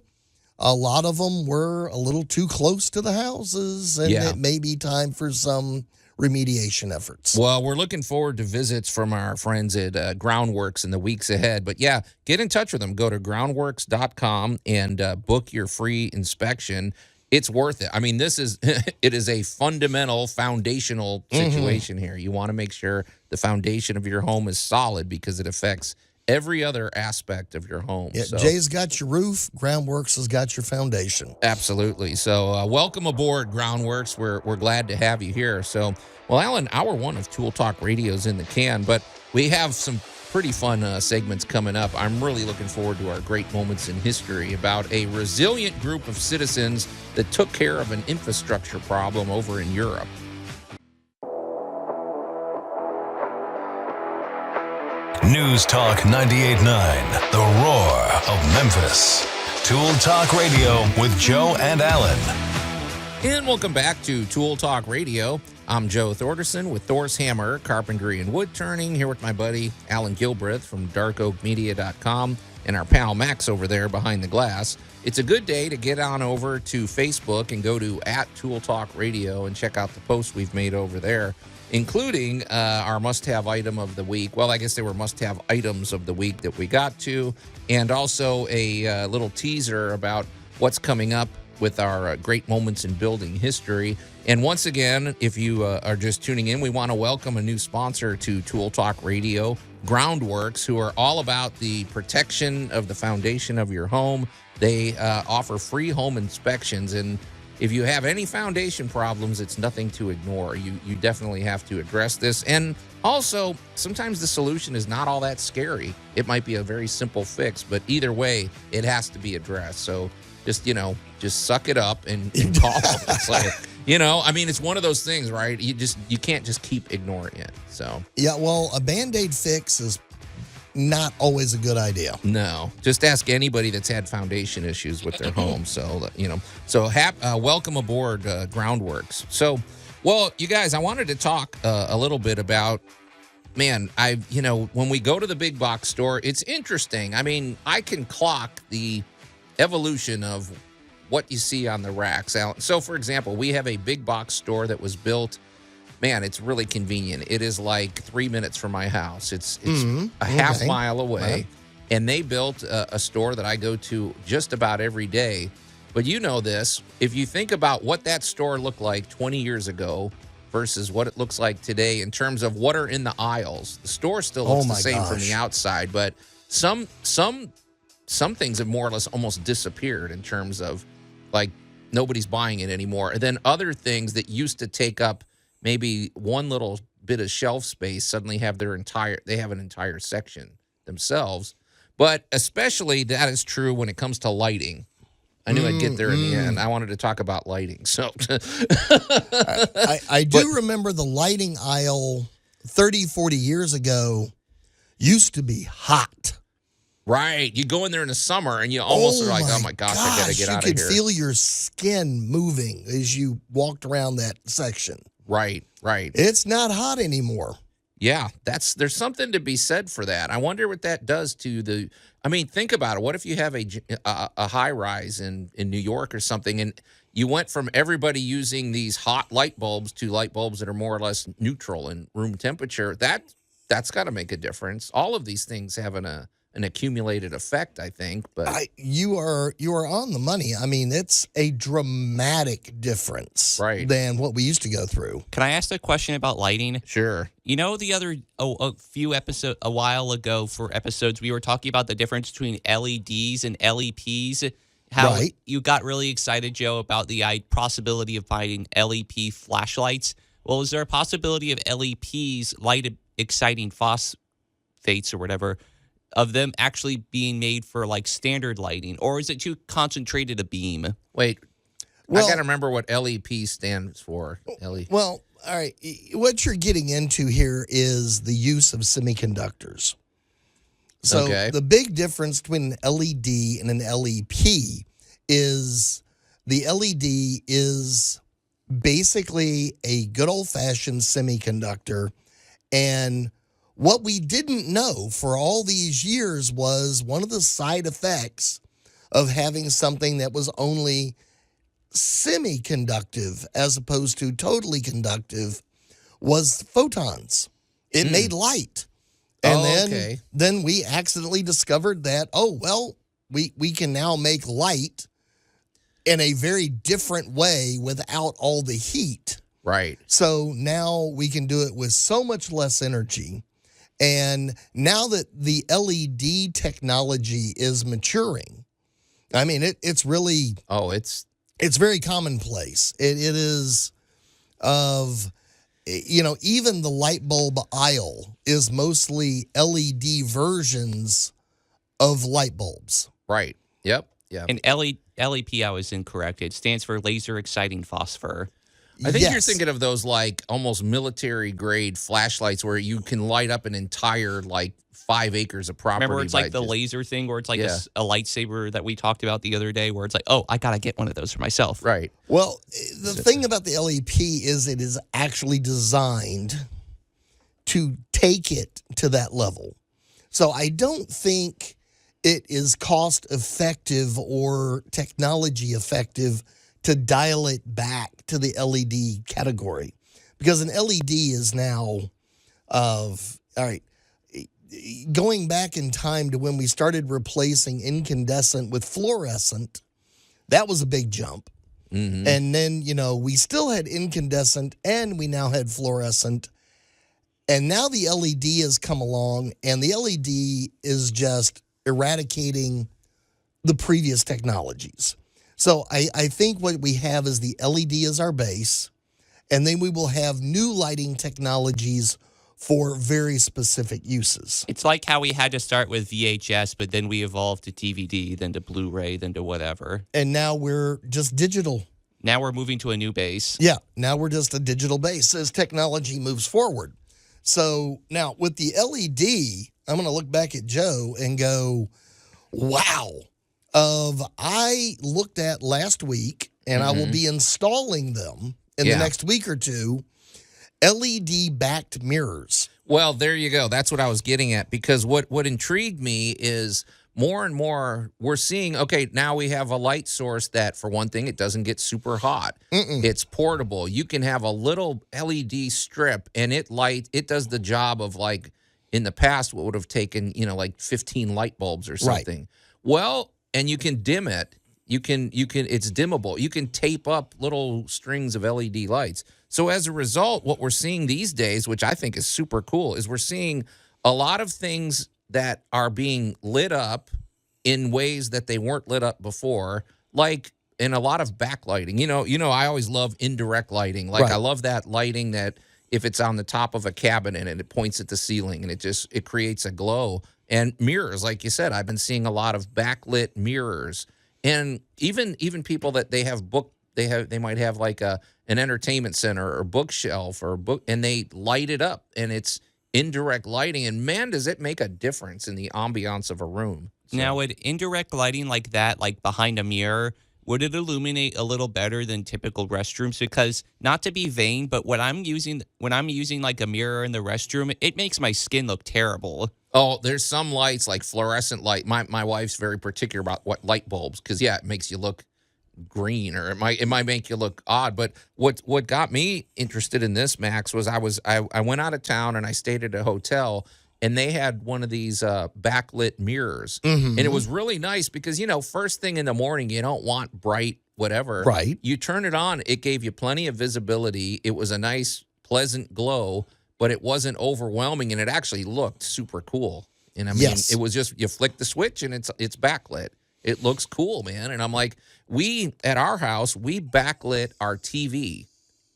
a lot of them were a little too close to the houses, and it may be time for some remediation efforts. Well, we're looking forward to visits from our friends at Groundworks in the weeks ahead. But yeah, get in touch with them. Go to groundworks.com and book your free inspection. It's worth it. I mean, it is a fundamental, foundational situation here. You want to make sure the foundation of your home is solid because it affects every other aspect of your home. Yeah, so. Jay's got your roof. Groundworks has got your foundation. Absolutely. So welcome aboard, Groundworks. We're glad to have you here. So, well, Allan, hour one of Tool Talk Radio's in the can, but we have some pretty fun segments coming up. I'm really looking forward to our great moments in history about a resilient group of citizens that took care of an infrastructure problem over in Europe. News Talk 98.9, the roar of Memphis. Tool Talk Radio with Joe and Allan. And welcome back to Tool Talk Radio. I'm Joe Thorderson with Thor's Hammer, Carpentry and Wood Turning, here with my buddy Allan Gilbreth from darkoakmedia.com and our pal Max over there behind the glass. It's a good day to get on over to Facebook and go to @ToolTalkRadio and check out the posts we've made over there, including our must-have item of the week. Well, I guess they were must-have items of the week that we got to, and also a little teaser about what's coming up with our great moments in building history. And once again, if you are just tuning in, we want to welcome a new sponsor to Tool Talk Radio, Groundworks, who are all about the protection of the foundation of your home. They offer free home inspections, and if you have any foundation problems, it's nothing to ignore. You definitely have to address this. And also, sometimes the solution is not all that scary. It might be a very simple fix, but either way, it has to be addressed. So just suck it up and call them. It's like, I mean, it's one of those things, right? You can't just keep ignoring it. So yeah, well, a Band-Aid fix is not always a good idea. No, just ask anybody that's had foundation issues with their home. So, welcome aboard Groundworks. So, well, you guys, I wanted to talk a little bit about, man, when we go to the big box store, it's interesting. I mean, I can clock the evolution of what you see on the racks. Allan. So, for example, we have a big box store that was built. Man, it's really convenient. It is like 3 minutes from my house. It's a half mile away. Right. And they built a store that I go to just about every day. But you know this, if you think about what that store looked like 20 years ago versus what it looks like today in terms of what are in the aisles, the store still looks the same from the outside, but some things have more or less almost disappeared in terms of like nobody's buying it anymore. And then other things that used to take up maybe one little bit of shelf space suddenly have an entire section themselves. But especially that is true when it comes to lighting. I knew I'd get there in the end. I wanted to talk about lighting. So I do remember the lighting aisle 30, 40 years ago used to be hot. Right. You go in there in the summer and you almost are like, oh my gosh, I got to get out of here. You could feel your skin moving as you walked around that section. Right. It's not hot anymore. Yeah, there's something to be said for that. I wonder what that does to think about it. What if you have a high rise in New York or something, and you went from everybody using these hot light bulbs to light bulbs that are more or less neutral in room temperature? That's got to make a difference. All of these things have an accumulated effect, I think. But you are on the money. I mean, it's a dramatic difference than what we used to go through. Can I ask a question about lighting? Sure. You know, a while ago for episodes, we were talking about the difference between LEDs and LEPs. How you got really excited, Joe, about the possibility of buying LEP flashlights. Well, is there a possibility of LEPs, light exciting phosphates or whatever, of them actually being made for like standard lighting, or is it too concentrated a beam? Wait, I got to remember what LEP stands for. Well, all right. What you're getting into here is the use of semiconductors. So the big difference between an LED and an LEP is the LED is basically a good old-fashioned semiconductor, and what we didn't know for all these years was one of the side effects of having something that was only semi-conductive as opposed to totally conductive was photons. It made light. And then we accidentally discovered that, we can now make light in a very different way without all the heat. Right. So now we can do it with so much less energy. And now that the LED technology is maturing, I mean, it's really... It's very commonplace. It is even the light bulb aisle is mostly LED versions of light bulbs. Right. Yep. And LEP, I was incorrect. It stands for laser exciting phosphor. I think you're thinking of those like almost military grade flashlights where you can light up an entire 5 acres of property. Remember, it's like the laser thing where it's like a lightsaber that we talked about the other day where it's like, I got to get one of those for myself. Right. Well, the thing about the LEP is it is actually designed to take it to that level. So I don't think it is cost effective or technology effective to dial it back to the LED category, because an LED is now going back in time to when we started replacing incandescent with fluorescent. That was a big jump. Mm-hmm. And then, we still had incandescent and we now had fluorescent. And now the LED has come along, and the LED is just eradicating the previous technologies. So I think what we have is the LED as our base, and then we will have new lighting technologies for very specific uses. It's like how we had to start with VHS, but then we evolved to DVD, then to Blu-ray, then to whatever. And now we're just digital. Now we're moving to a new base. Yeah, now we're just a digital base as technology moves forward. So now with the LED, I'm going to look back at Joe and go, wow. I looked at last week, and I will be installing them in the next week or two, LED-backed mirrors. Well, there you go. That's what I was getting at, because what intrigued me is more and more we're seeing, okay, now we have a light source that, for one thing, it doesn't get super hot. It's portable. You can have a little LED strip, and it does the job of, like, in the past, what would have taken, like 15 light bulbs or something. Well, and you can dim it. It's dimmable. You can tape up little strings of LED lights. So as a result, what we're seeing these days, which I think is super cool, is we're seeing a lot of things that are being lit up in ways that they weren't lit up before, like in a lot of backlighting. I always love indirect lighting. Like I love that lighting that if it's on the top of a cabinet and it points at the ceiling and it creates a glow. And mirrors, like you said, I've been seeing a lot of backlit mirrors. And even people that they might have like an entertainment center or bookshelf or book, and they light it up, and it's indirect lighting. And man, does it make a difference in the ambiance of a room. So. Now, would indirect lighting like that, like behind a mirror, would it illuminate a little better than typical restrooms? Because, not to be vain, but when I'm using like a mirror in the restroom, it makes my skin look terrible. Oh, there's some lights, like fluorescent light. My wife's very particular about what light bulbs, because it makes you look green, or it might make you look odd. But what got me interested in this, Max, was I went out of town and I stayed at a hotel, and they had one of these backlit mirrors, and it was really nice because first thing in the morning you don't want bright whatever. Right. You turn it on, it gave you plenty of visibility. It was a nice, pleasant glow, but it wasn't overwhelming, and it actually looked super cool. And I mean, Yes. it was just, you flick the switch and it's backlit. It looks cool, man. And I'm like, at our house, we backlit our TV,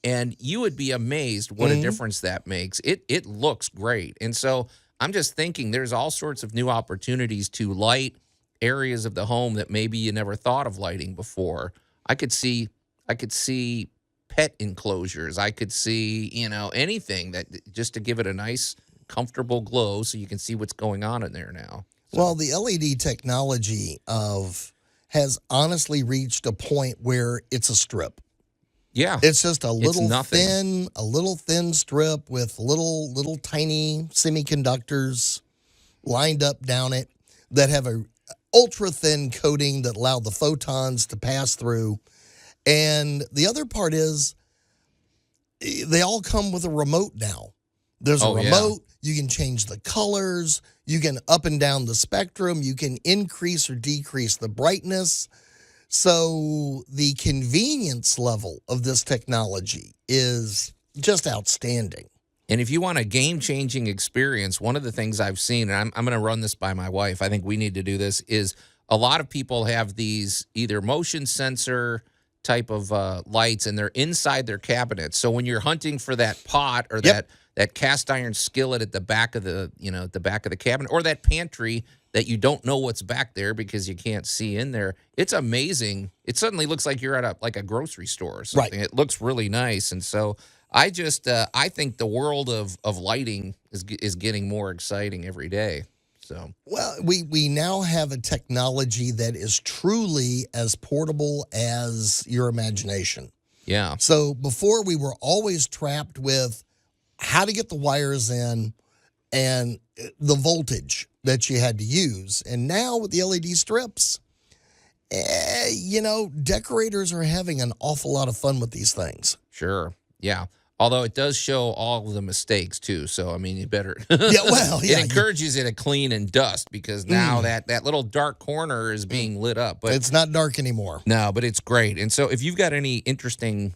and you would be amazed what a difference that makes. It looks great. And so I'm just thinking there's all sorts of new opportunities to light areas of the home that maybe you never thought of lighting before. I could see pet enclosures. I could see, anything that just to give it a nice, comfortable glow so you can see what's going on in there now. So. Well, the LED technology has honestly reached a point where it's a strip. Yeah. It's just a little nothing. thin strip with little tiny semiconductors lined up down it that have a ultra thin coating that allow the photons to pass through. And the other part is they all come with a remote now. There's a remote. You can change the colors. You can up and down the spectrum. You can increase or decrease the brightness. So the convenience level of this technology is just outstanding. And if you want a game-changing experience, one of the things I've seen, and I'm going to run this by my wife, I think we need to do this, is a lot of people have these either motion sensor type of lights, and they're inside their cabinets. So when you're hunting for that pot or that cast iron skillet at the back of the cabinet, or that pantry that you don't know what's back there because you can't see in there, it's amazing. It suddenly looks like you're at a grocery store or something. Right. It looks really nice. And so I think the world of lighting is getting more exciting every day. So, well, we now have a technology that is truly as portable as your imagination. Yeah. So before, we were always trapped with how to get the wires in and the voltage that you had to use. And now with the LED strips, decorators are having an awful lot of fun with these things. Sure. Yeah. Although it does show all of the mistakes, too. So, I mean, you better. It encourages you to clean and dust, because now that little dark corner is being lit up. But it's not dark anymore. No, but it's great. And so if you've got any interesting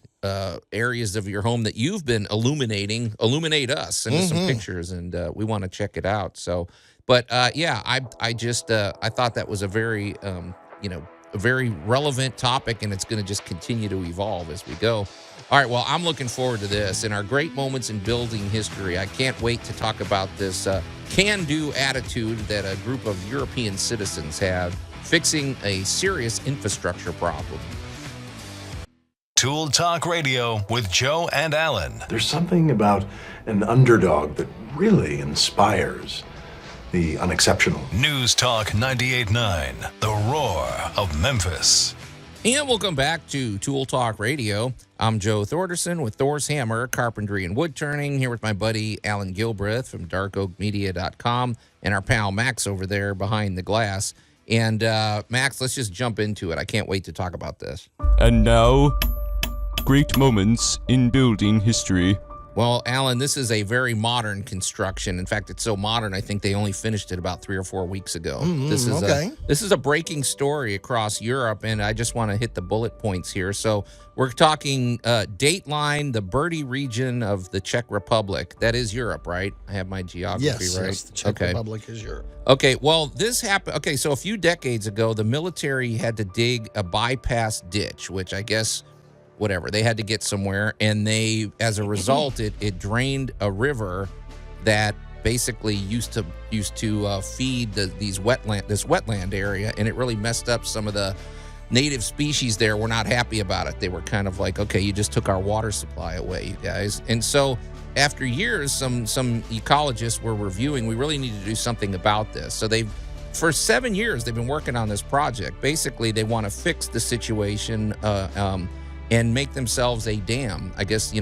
areas of your home that you've been illuminate us, send us some pictures, and we want to check it out. So, but I thought that was a very, a very relevant topic, and it's going to just continue to evolve as we go. All right, well, I'm looking forward to this. In our great moments in building history, I can't wait to talk about this can-do attitude that a group of European citizens have fixing a serious infrastructure problem. Tool Talk Radio with Joe and Allan. There's something about an underdog that really inspires the unexceptional. News Talk 98.9, the roar of Memphis. And welcome back to Tool Talk Radio. I'm Joe Thorderson with Thor's Hammer, Carpentry and Wood Turning, here with my buddy Allan Gilbreth from darkoakmedia.com and our pal Max over there behind the glass. And Max, let's just jump into it. I can't wait to talk about this. And now, great moments in building history. Well, Allan, this is a very modern construction. In fact, it's so modern, I think they only finished it about 3 or 4 weeks ago. This is a breaking story across Europe, and I just want to hit the bullet points here. So we're talking Dateline, the Birdie region of the Czech Republic. That is Europe, right? I have my geography right. Yes, the Czech Republic is Europe. Okay, well, this happened. Okay, so a few decades ago, the military had to dig a bypass ditch, which I guess, whatever, they had to get somewhere. And they, as a result, it drained a river that basically used to feed this wetland area. And it really messed up some of the native species there. Were not happy about it. They were kind of like, okay, you just took our water supply away, you guys. And so after years, some ecologists were reviewing, we really need to do something about this. So for 7 years, they've been working on this project. Basically, they want to fix the situation and make themselves a dam. I guess,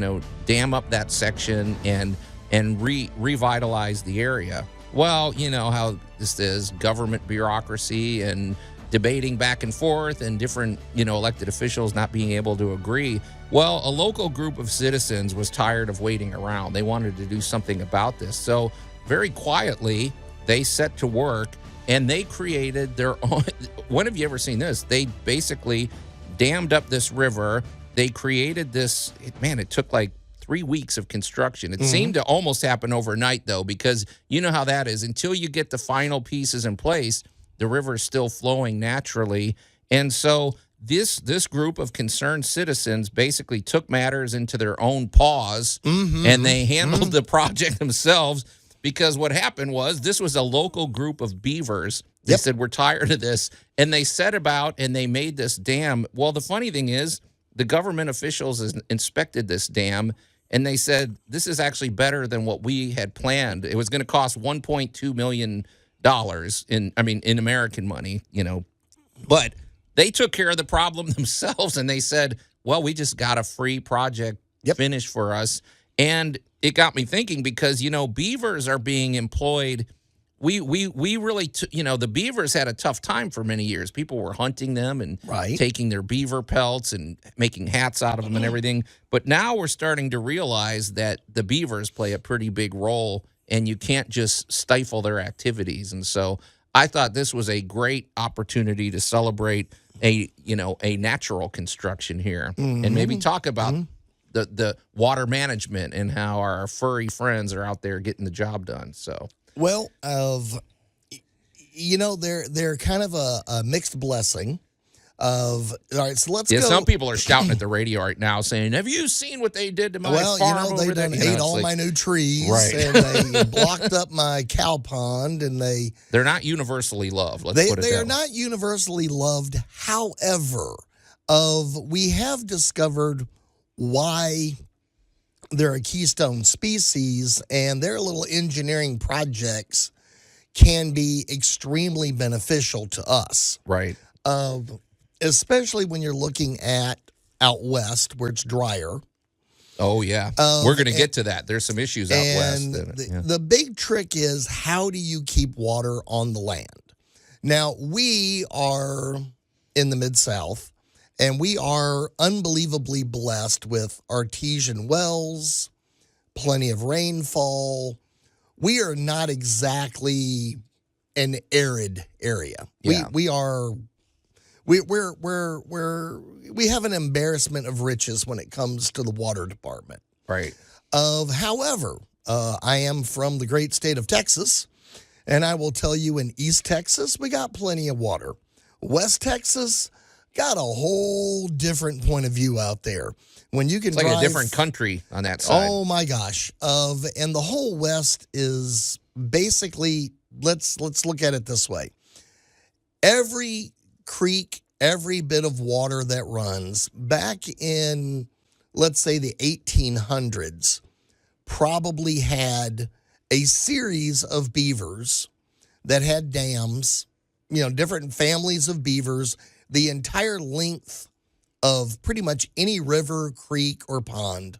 dam up that section and revitalize the area. Well, you know how this is, government bureaucracy and debating back and forth and different, elected officials not being able to agree. Well, a local group of citizens was tired of waiting around. They wanted to do something about this. So very quietly, they set to work and they created their own. When have you ever seen this? They basically dammed up this river. They created this, it took like 3 weeks of construction. It seemed to almost happen overnight, though, because you know how that is. Until you get the final pieces in place, the river is still flowing naturally. And so this group of concerned citizens basically took matters into their own paws, and they handled the project themselves, because what happened was this was a local group of beavers. They said, we're tired of this. And they set about and they made this dam. Well, the funny thing is, the government officials inspected this dam, and they said, this is actually better than what we had planned. It was going to cost $1.2 million in American money, But they took care of the problem themselves, and they said, well, we just got a free project finished for us. And it got me thinking, because, beavers are being employed. We really, the beavers had a tough time for many years. People were hunting them and taking their beaver pelts and making hats out of them and everything. But now we're starting to realize that the beavers play a pretty big role, and you can't just stifle their activities. And so I thought this was a great opportunity to celebrate a natural construction here, and maybe talk about the water management and how our furry friends are out there getting the job done. So. Well, they're kind of a mixed blessing of, all right, so let's go. Some people are shouting at the radio right now saying, have you seen what they did to my farm? They done ate all my new trees, and they blocked up my cow pond, and they're not universally loved. Let's put it they are not universally loved. However, we have discovered why they're a keystone species, and their little engineering projects can be extremely beneficial to us. Right. Especially when you're looking at out west where it's drier. Oh, yeah. We're going to get to that. There's some issues out west. The big trick is, how do you keep water on the land? Now, we are in the Mid-South, and we are unbelievably blessed with artesian wells, plenty of rainfall. We are not exactly an arid area. Yeah. We have an embarrassment of riches when it comes to the water department. Right. However, I am from the great state of Texas, and I will tell you, in East Texas, we got plenty of water. West Texas got a whole different point of view out there. When you can it's like drive, a different country on that side. Oh my gosh! And the whole West is basically, let's look at it this way. Every creek, every bit of water that runs back in, let's say, the 1800s, probably had a series of beavers that had dams, different families of beavers. The entire length of pretty much any river, creek, or pond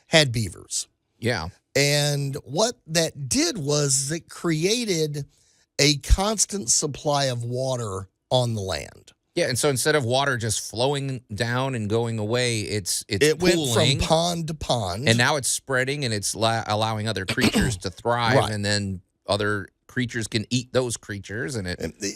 had beavers. Yeah. And what that did was it created a constant supply of water on the land. Yeah, and so instead of water just flowing down and going away, it went pooling, from pond to pond. and now it's spreading, and it's allowing other creatures to thrive, Right. and then other creatures can eat those creatures, and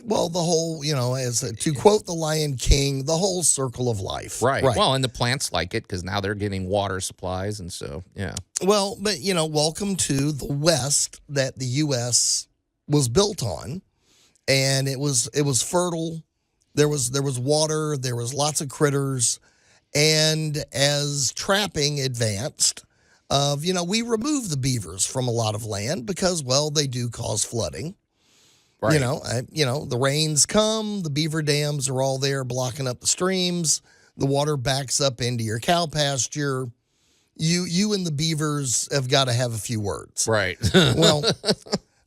Well, the whole, to quote the Lion King, the whole circle of life. right. Well, and the plants like it because now they're getting water supplies, and so yeah. Well, but welcome to the West that the U.S. was built on, and it was fertile. There was water. There was lots of critters, and as trapping advanced, we removed the beavers from a lot of land because, well, they do cause flooding. Right. The rains come, the beaver dams are all there blocking up the streams. The water backs up into your cow pasture. You and the beavers have got to have a few words. Right. Well,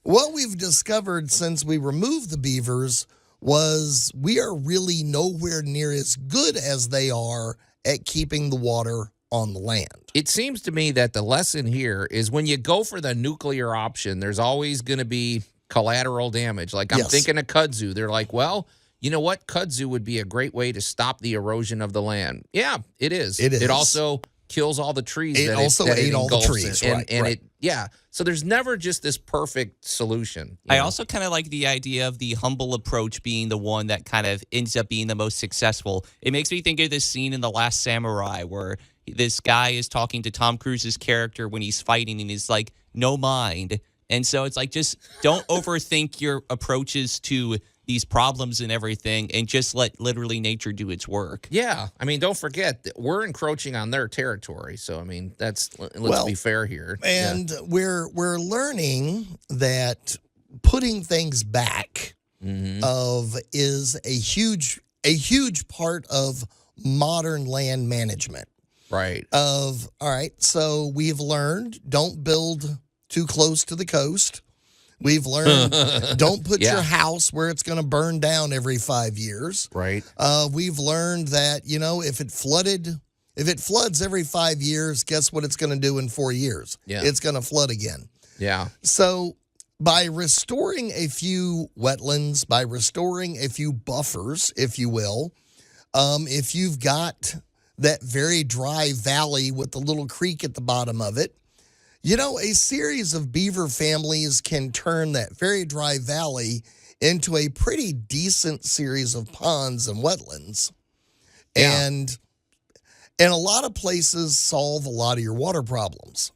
what we've discovered since we removed the beavers was we are really nowhere near as good as they are at keeping the water on the land. It seems to me that the lesson here is when you go for the nuclear option, there's always going to be collateral damage. Like I'm thinking of kudzu. They're like, well, you know what? Kudzu would be a great way to stop the erosion of the land. Yeah, it is. It is. It also kills all the trees. It also ate all the trees, and, right, and right. it, yeah. So there's never just this perfect solution. I also kind of like the idea of the humble approach being the one that kind of ends up being the most successful. It makes me think of this scene in The Last Samurai where this guy is talking to Tom Cruise's character when he's fighting and he's like, no mind. And so it's like, just don't overthink your approaches to these problems and everything and just let literally nature do its work. Yeah. I mean, don't forget that we're encroaching on their territory. So, I mean, let's be fair here. And we're learning that putting things back is a huge part of modern land management. Right. All right, so we've learned don't build too close to the coast. We've learned don't put your house where it's going to burn down every 5 years. Right. We've learned that, if it floods every 5 years, guess what it's going to do in 4 years? Yeah. It's going to flood again. Yeah. So by restoring a few wetlands, by restoring a few buffers, if you will, if you've got that very dry valley with the little creek at the bottom of it, a series of beaver families can turn that very dry valley into a pretty decent series of ponds and wetlands. Yeah. And a lot of places solve a lot of your water problems.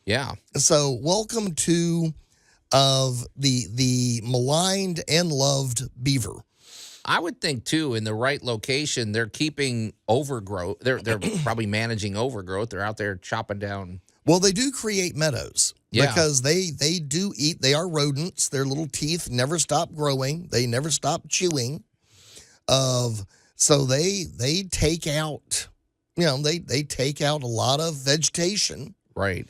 Yeah. So welcome to the maligned and loved beaver. I would think too, in the right location, they're keeping overgrowth. They're probably managing overgrowth. They're out there chopping down. Well, they do create meadows because they do eat. They are rodents. Their little teeth never stop growing. They never stop chewing. So they take out, they take out a lot of vegetation. Right.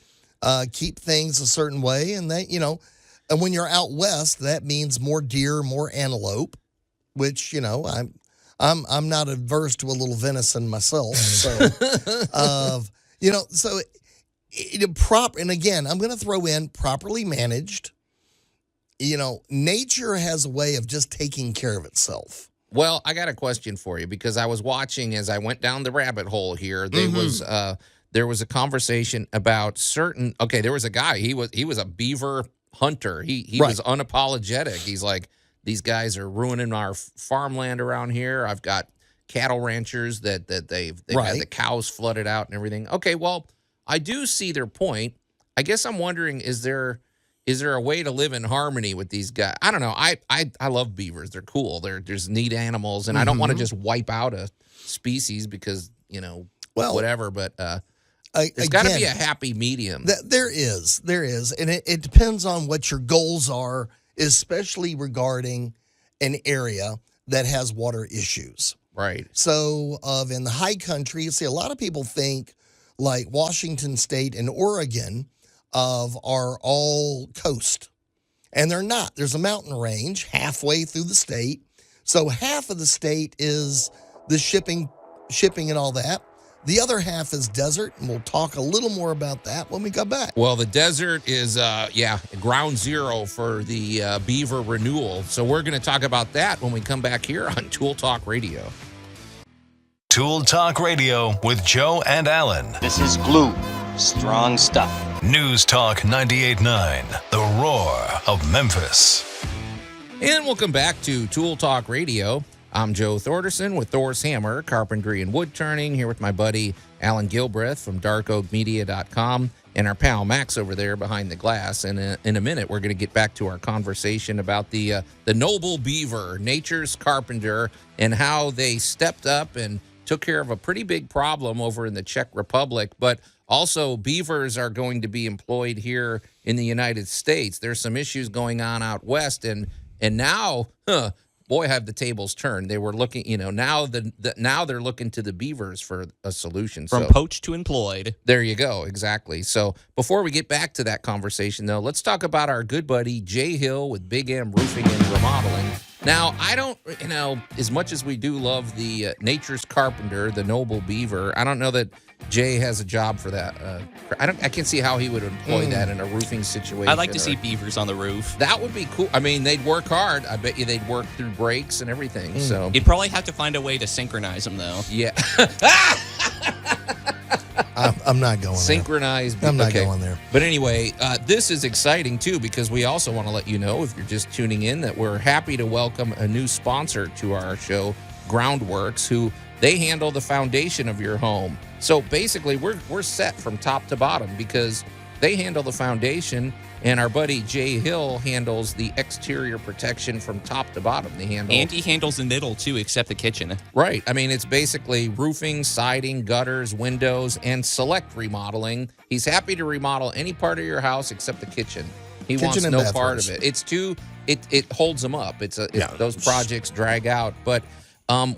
Keep things a certain way, and and when you're out west, that means more deer, more antelope. Which I'm not averse to a little venison myself. So, so and again, I'm going to throw in properly managed. Nature has a way of just taking care of itself. Well, I got a question for you because I was watching as I went down the rabbit hole here. There was a conversation about certain. Okay, there was a guy. He was a beaver hunter. He was unapologetic. He's like, these guys are ruining our farmland around here. I've got cattle ranchers that they've had the cows flooded out and everything. Okay, well, I do see their point. I guess I'm wondering, is there a way to live in harmony with these guys? I don't know. I love beavers. They're cool. They're just neat animals, and I don't want to just wipe out a species because, whatever. But there's got to be a happy medium. There is. And it depends on what your goals are, especially regarding an area that has water issues. Right. So in the high country, you see a lot of people think like Washington State and Oregon are all coast. And they're not. There's a mountain range halfway through the state. So half of the state is the shipping and all that. The other half is desert, and we'll talk a little more about that when we come back. Well, the desert is, ground zero for the Beaver renewal. So we're going to talk about that when we come back here on Tool Talk Radio. Tool Talk Radio with Joe and Allan. This is glue. Strong stuff. News Talk 98.9, the roar of Memphis. And welcome back to Tool Talk Radio. I'm Joe Thorderson with Thor's Hammer, Carpentry and Wood Turning, here with my buddy Allan Gilbreth from darkoakmedia.com and our pal Max over there behind the glass. And in a minute, we're going to get back to our conversation about the noble beaver, nature's carpenter, and how they stepped up and took care of a pretty big problem over in the Czech Republic. But also, beavers are going to be employed here in the United States. There's some issues going on out west, and now, boy, have the tables turned. They were looking, now now they're looking to the beavers for a solution. From poached to employed. There you go, exactly. So before we get back to that conversation, though, let's talk about our good buddy Jay Hill with Big M Roofing and Remodeling. Now, I don't, as much as we do love the nature's carpenter, the noble beaver, I don't know that Jay has a job for that. I can't see how he would employ that in a roofing situation. I'd like to see beavers on the roof. That would be cool. I mean, they'd work hard. I bet you they'd work through breaks and everything. So You'd probably have to find a way to synchronize them, though. Yeah. I'm not going Synchronized. there. I'm not going there. But anyway, this is exciting, too, because we also want to let you know, if you're just tuning in, that we're happy to welcome a new sponsor to our show, Groundworks, who they handle the foundation of your home. So basically, we're set from top to bottom because they handle the foundation, and our buddy Jay Hill handles the exterior protection from top to bottom. And he handles the middle, too, except the kitchen. Right. I mean, it's basically roofing, siding, gutters, windows, and select remodeling. He's happy to remodel any part of your house except the kitchen. He wants no part of it. It's it holds him up. Those projects drag out. But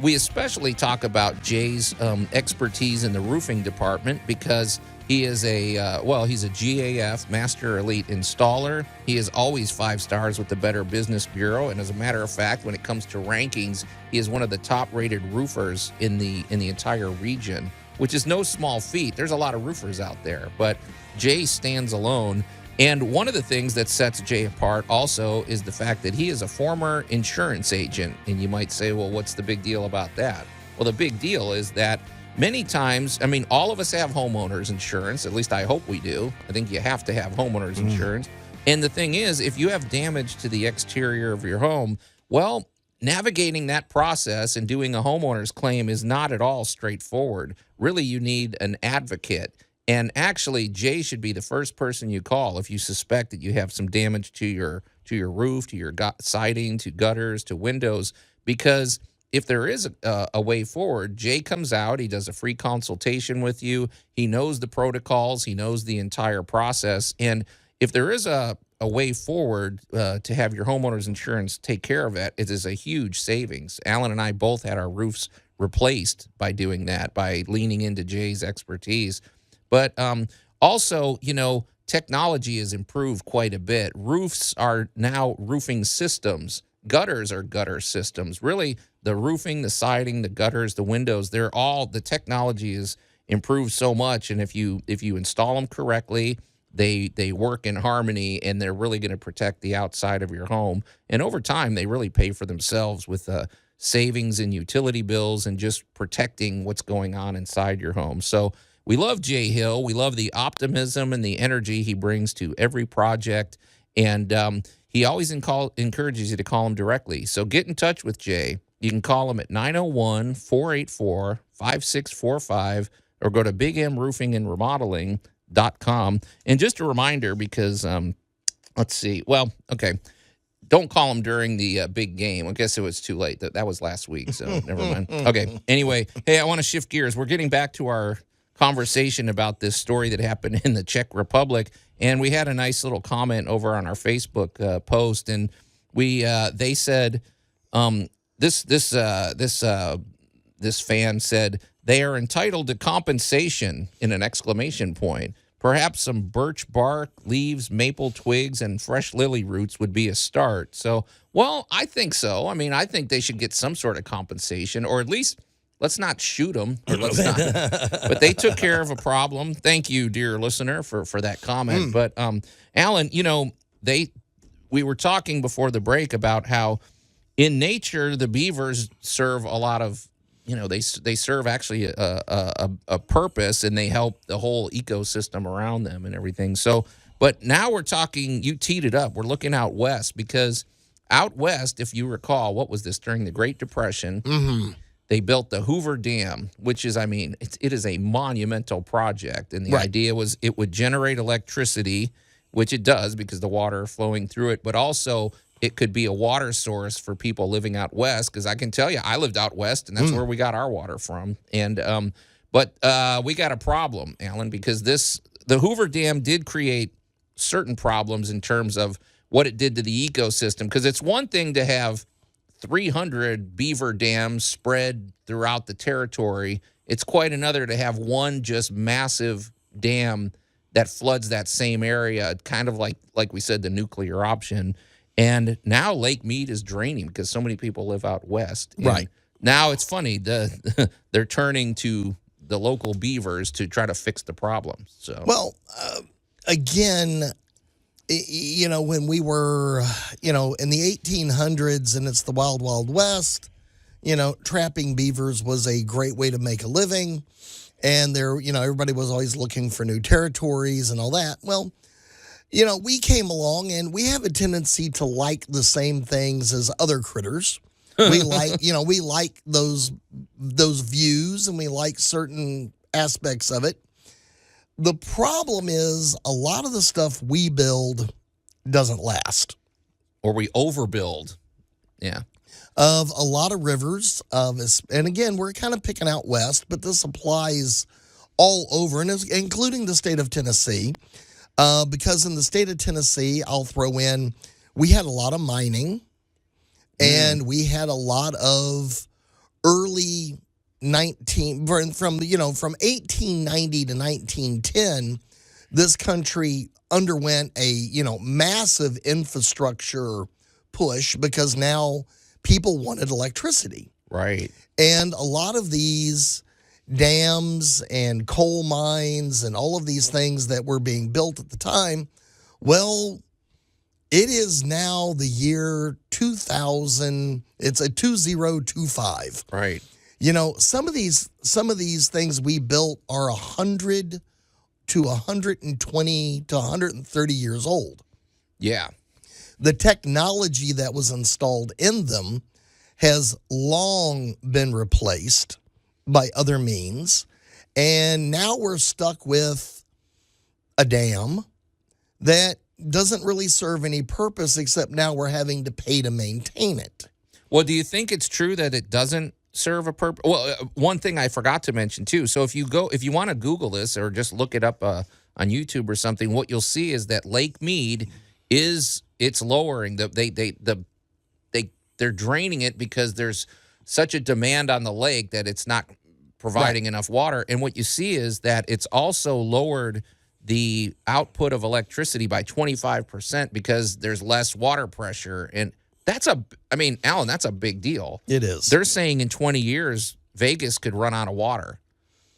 we especially talk about Jay's expertise in the roofing department because he is he's a GAF, Master Elite Installer. He is always 5 stars with the Better Business Bureau. And as a matter of fact, when it comes to rankings, he is one of the top-rated roofers in the entire region, which is no small feat. There's a lot of roofers out there, but Jay stands alone. And one of the things that sets Jay apart also is the fact that he is a former insurance agent. And you might say, well, what's the big deal about that? Well, the big deal is that many times, I mean, all of us have homeowners insurance. At least I hope we do. I think you have to have homeowners insurance. And the thing is, if you have damage to the exterior of your home, well, navigating that process and doing a homeowner's claim is not at all straightforward. Really, you need an advocate. And actually, Jay should be the first person you call if you suspect that you have some damage to your roof, to your siding, to gutters, to windows. Because if there is a way forward, Jay comes out, he does a free consultation with you, he knows the protocols, he knows the entire process. And if there is a way forward to have your homeowner's insurance take care of it, it is a huge savings. Allan and I both had our roofs replaced by doing that, by leaning into Jay's expertise. But also, technology has improved quite a bit. Roofs are now roofing systems. Gutters are gutter systems. Really, the roofing, the siding, the gutters, the windows, the technology has improved so much. And if you install them correctly, they work in harmony, and they're really going to protect the outside of your home. And over time, they really pay for themselves with savings in utility bills and just protecting what's going on inside your home. So we love Jay Hill. We love the optimism and the energy he brings to every project. And he always encourages you to call him directly. So get in touch with Jay. You can call him at 901-484-5645 or go to bigmroofingandremodeling.com. And just a reminder, because let's see. Well, okay. Don't call him during the big game. I guess it was too late. That was last week, so never mind. Okay. Anyway, hey, I want to shift gears. We're getting back to our conversation about this story that happened in the Czech Republic, and we had a nice little comment over on our Facebook post, and they said this fan said they are entitled to compensation in an exclamation point. Perhaps some birch bark, leaves, maple twigs, and fresh lily roots would be a start. So, well, I think so. I mean, I think they should get some sort of compensation, or at least let's not shoot them, or let's not. But they took care of a problem. Thank you, dear listener, for that comment. But Allan, we were talking before the break about how in nature the beavers serve a lot of, they serve actually a purpose, and they help the whole ecosystem around them and everything. So, but now we're talking. You teed it up. We're looking out west, because out west, if you recall, what was this during the Great Depression? Mm-hmm. They built the Hoover Dam, which is, it is a monumental project, and the idea was it would generate electricity, which it does because the water flowing through it, but also it could be a water source for people living out west, because I can tell you, I lived out west, and that's where we got our water from. And but we got a problem, Allan, because the Hoover Dam did create certain problems in terms of what it did to the ecosystem, because it's one thing to have 300 beaver dams spread throughout the territory. It's quite another to have one just massive dam that floods that same area, kind of like we said, the nuclear option. And now Lake Mead is draining because so many people live out west. And right. Now it's funny, they're turning to the local beavers to try to fix the problem. So, well, again, when we were, in the 1800s and it's the wild, wild west, trapping beavers was a great way to make a living. And everybody was always looking for new territories and all that. Well, we came along, and we have a tendency to like the same things as other critters. We like those views, and we like certain aspects of it. The problem is a lot of the stuff we build doesn't last. Or we overbuild. Yeah. Of a lot of rivers, and again, we're kind of picking out west, but this applies all over, and including the state of Tennessee. Because in the state of Tennessee, I'll throw in, we had a lot of mining, and we had a lot of early from 1890 to 1910, this country underwent a massive infrastructure push because now people wanted electricity. Right. And a lot of these dams and coal mines and all of these things that were being built at the time, well, it is now the year 2000. It's a 2025. Right. Some of these things we built are 100 to 120 to 130 years old. Yeah. The technology that was installed in them has long been replaced by other means, and now we're stuck with a dam that doesn't really serve any purpose, except now we're having to pay to maintain it. Well, do you think it's true that it doesn't serve a purpose? Well, one thing I forgot to mention too. So if you want to Google this or just look it up on YouTube or something, what you'll see is that Lake Mead it's lowering. They're draining it because there's such a demand on the lake that it's not providing enough water. And what you see is that it's also lowered the output of electricity by 25% because there's less water pressure. And Allan, that's a big deal. It is. They're saying in 20 years, Vegas could run out of water.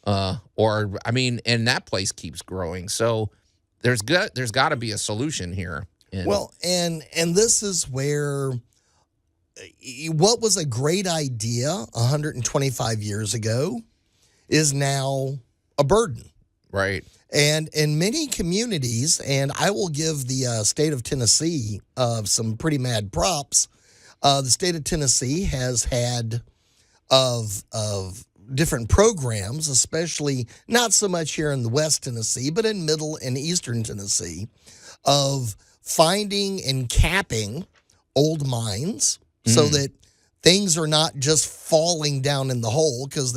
And that place keeps growing. So there's got to be a solution here. And this is where what was a great idea 125 years ago is now a burden. Right. And in many communities, and I will give the state of Tennessee some pretty mad props. The state of Tennessee has had of different programs, especially not so much here in the West Tennessee, but in Middle and Eastern Tennessee, of finding and capping old mines so that things are not just falling down in the hole, because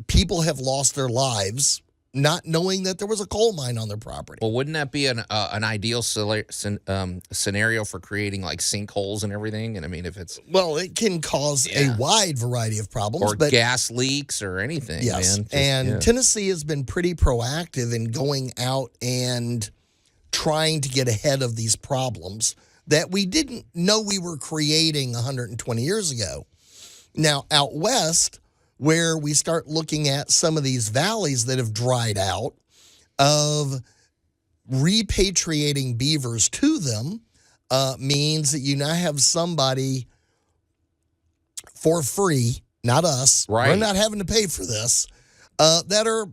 people have lost their lives not knowing that there was a coal mine on their property. Well, wouldn't that be an ideal scenario for creating like sinkholes and everything? And if it's it can cause a wide variety of problems, or gas leaks or anything. Yes, man. Tennessee has been pretty proactive in going out and trying to get ahead of these problems that we didn't know we were creating 120 years ago. Now, out west, where we start looking at some of these valleys that have dried out, of repatriating beavers to them means that you now have somebody for free, not us. Right. We're not having to pay for this. That are,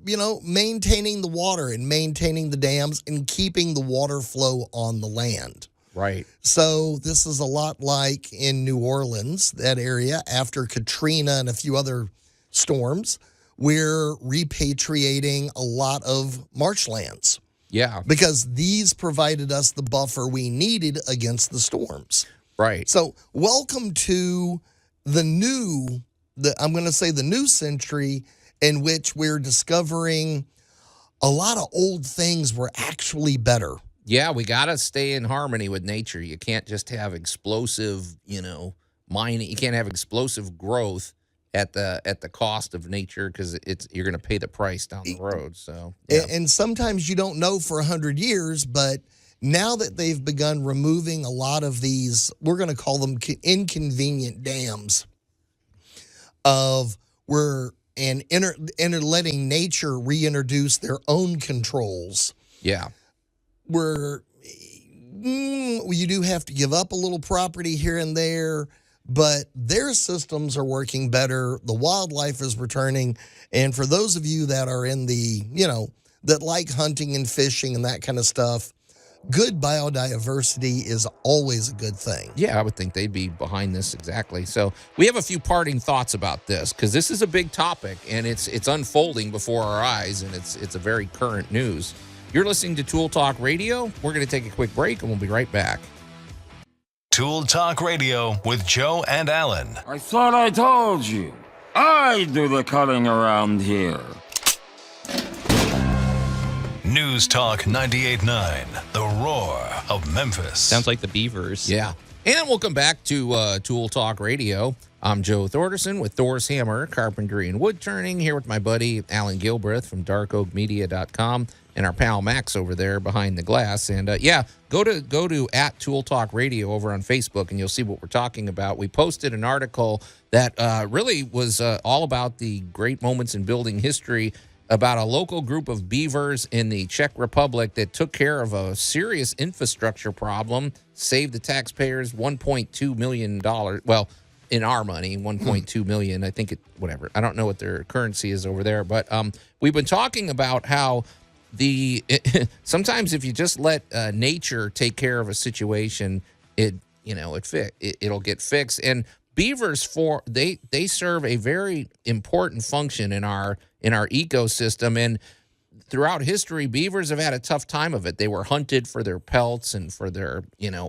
maintaining the water and maintaining the dams and keeping the water flow on the land. Right. So this is a lot like in New Orleans, that area, after Katrina and a few other storms, we're repatriating a lot of marshlands. Yeah. Because these provided us the buffer we needed against the storms. Right. So welcome to the new century, in which we're discovering a lot of old things were actually better. Yeah, we got to stay in harmony with nature. You can't just have explosive, mining. You can't have explosive growth at the cost of nature, because you're going to pay the price down the road. So, yeah. And sometimes you don't know for 100 years, but now that they've begun removing a lot of these, we're going to call them inconvenient dams, letting nature reintroduce their own controls. Yeah. Where you do have to give up a little property here and there, but their systems are working better. The wildlife is returning. And for those of you that are in that like hunting and fishing and that kind of stuff, good biodiversity is always a good thing. Yeah, I would think they'd be behind this exactly. So we have a few parting thoughts about this, because this is a big topic and it's unfolding before our eyes, and it's a very current news. You're listening to Tool Talk Radio. We're going to take a quick break and we'll be right back. Tool Talk Radio with Joe and Allan. I thought I told you. I do the cutting around here. News Talk 98.9, the roar of Memphis. Sounds like the Beavers. Yeah. And welcome back to Tool Talk Radio. I'm Joe Thorderson with Thor's Hammer, Carpentry and Wood Turning, here with my buddy Allan Gilbreth from darkoakmedia.com and our pal Max over there behind the glass. And go to @Tool Talk Radio over on Facebook, and you'll see what we're talking about. We posted an article that really was all about the great moments in building history, about a local group of beavers in the Czech Republic that took care of a serious infrastructure problem, saved the taxpayers $1.2 million. Well, in our money, 1.2 million. I think whatever. I don't know what their currency is over there, but we've been talking about how sometimes if you just let nature take care of a situation, it'll get fixed. And beavers they serve a very important function in our ecosystem, and throughout history, beavers have had a tough time of it. They were hunted for their pelts and for their,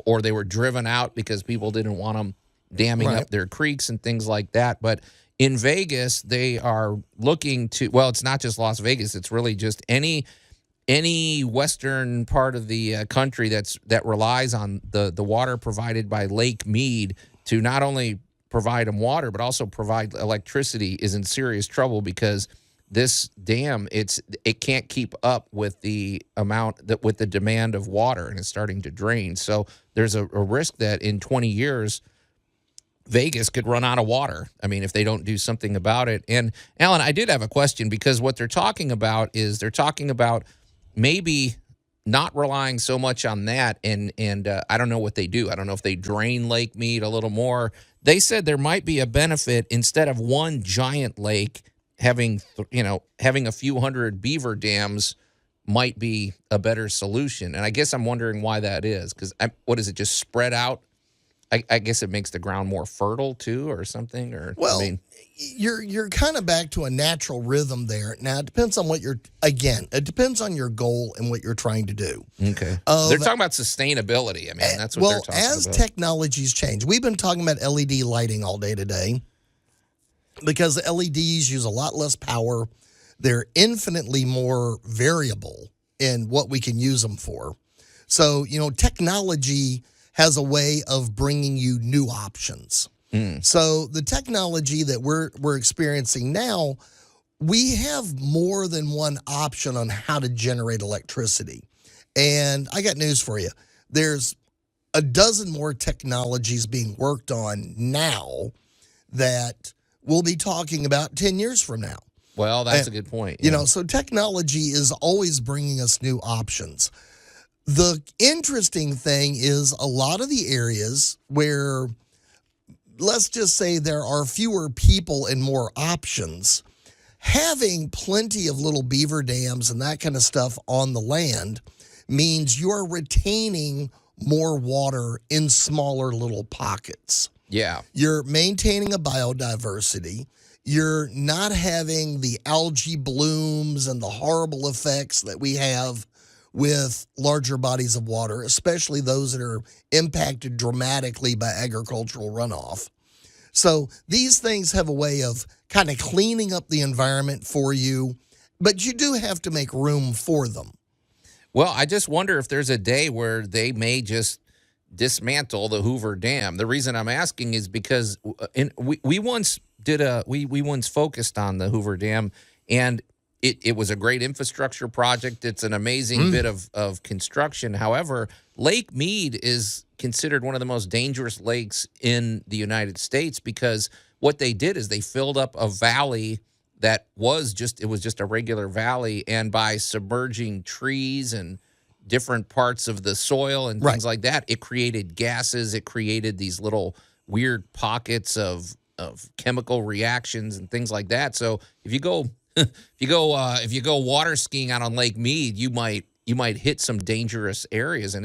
or they were driven out because people didn't want them damming up their creeks and things like that. But in Vegas, they are looking to, well, it's not just Las Vegas, it's really just any western part of the country that relies on the water provided by Lake Mead to not only provide them water but also provide electricity is in serious trouble, because this dam, it can't keep up with the with the demand of water, and it's starting to drain. So there's a risk that in 20 years Vegas could run out of water. I mean, if they don't do something about it. And Allan, I did have a question, because what they're talking about is maybe not relying so much on that, and I don't know what they do. I don't know if they drain Lake Mead a little more. They said there might be a benefit, instead of one giant lake having a few hundred beaver dams might be a better solution. And I guess I'm wondering why that is, because what is it, just spread out? I guess it makes the ground more fertile too, or something. Or you're kind of back to a natural rhythm there. Now it depends on it depends on your goal and what you're trying to do. Okay, they're talking about sustainability. I mean, that's what they're talking about. As technologies change, we've been talking about LED lighting all day today, because LEDs use a lot less power. They're infinitely more variable in what we can use them for. So technology has a way of bringing you new options. So the technology that we're experiencing now, we have more than one option on how to generate electricity. And I got news for you. There's a dozen more technologies being worked on now that we'll be talking about 10 years from now. Well, that's a good point. You know, so technology is always bringing us new options. The interesting thing is a lot of the areas where, let's just say there are fewer people and more options, having plenty of little beaver dams and that kind of stuff on the land means you're retaining more water in smaller little pockets. Yeah. You're maintaining a biodiversity. You're not having the algae blooms and the horrible effects that we have with larger bodies of water, especially those that are impacted dramatically by agricultural runoff. So these things have a way of kind of cleaning up the environment for you, but you do have to make room for them. Well, I just wonder if there's a day where they may just dismantle the Hoover Dam. The reason I'm asking is because we once focused on the Hoover Dam, and it was a great infrastructure project. It's an amazing bit of construction. However, Lake Mead is considered one of the most dangerous lakes in the United States because what they did is they filled up a valley that was just a regular valley, and by submerging trees and different parts of the soil and things like that, it created gases. It created these little weird pockets of chemical reactions and things like that. So if you go water skiing out on Lake Mead, you might hit some dangerous areas, and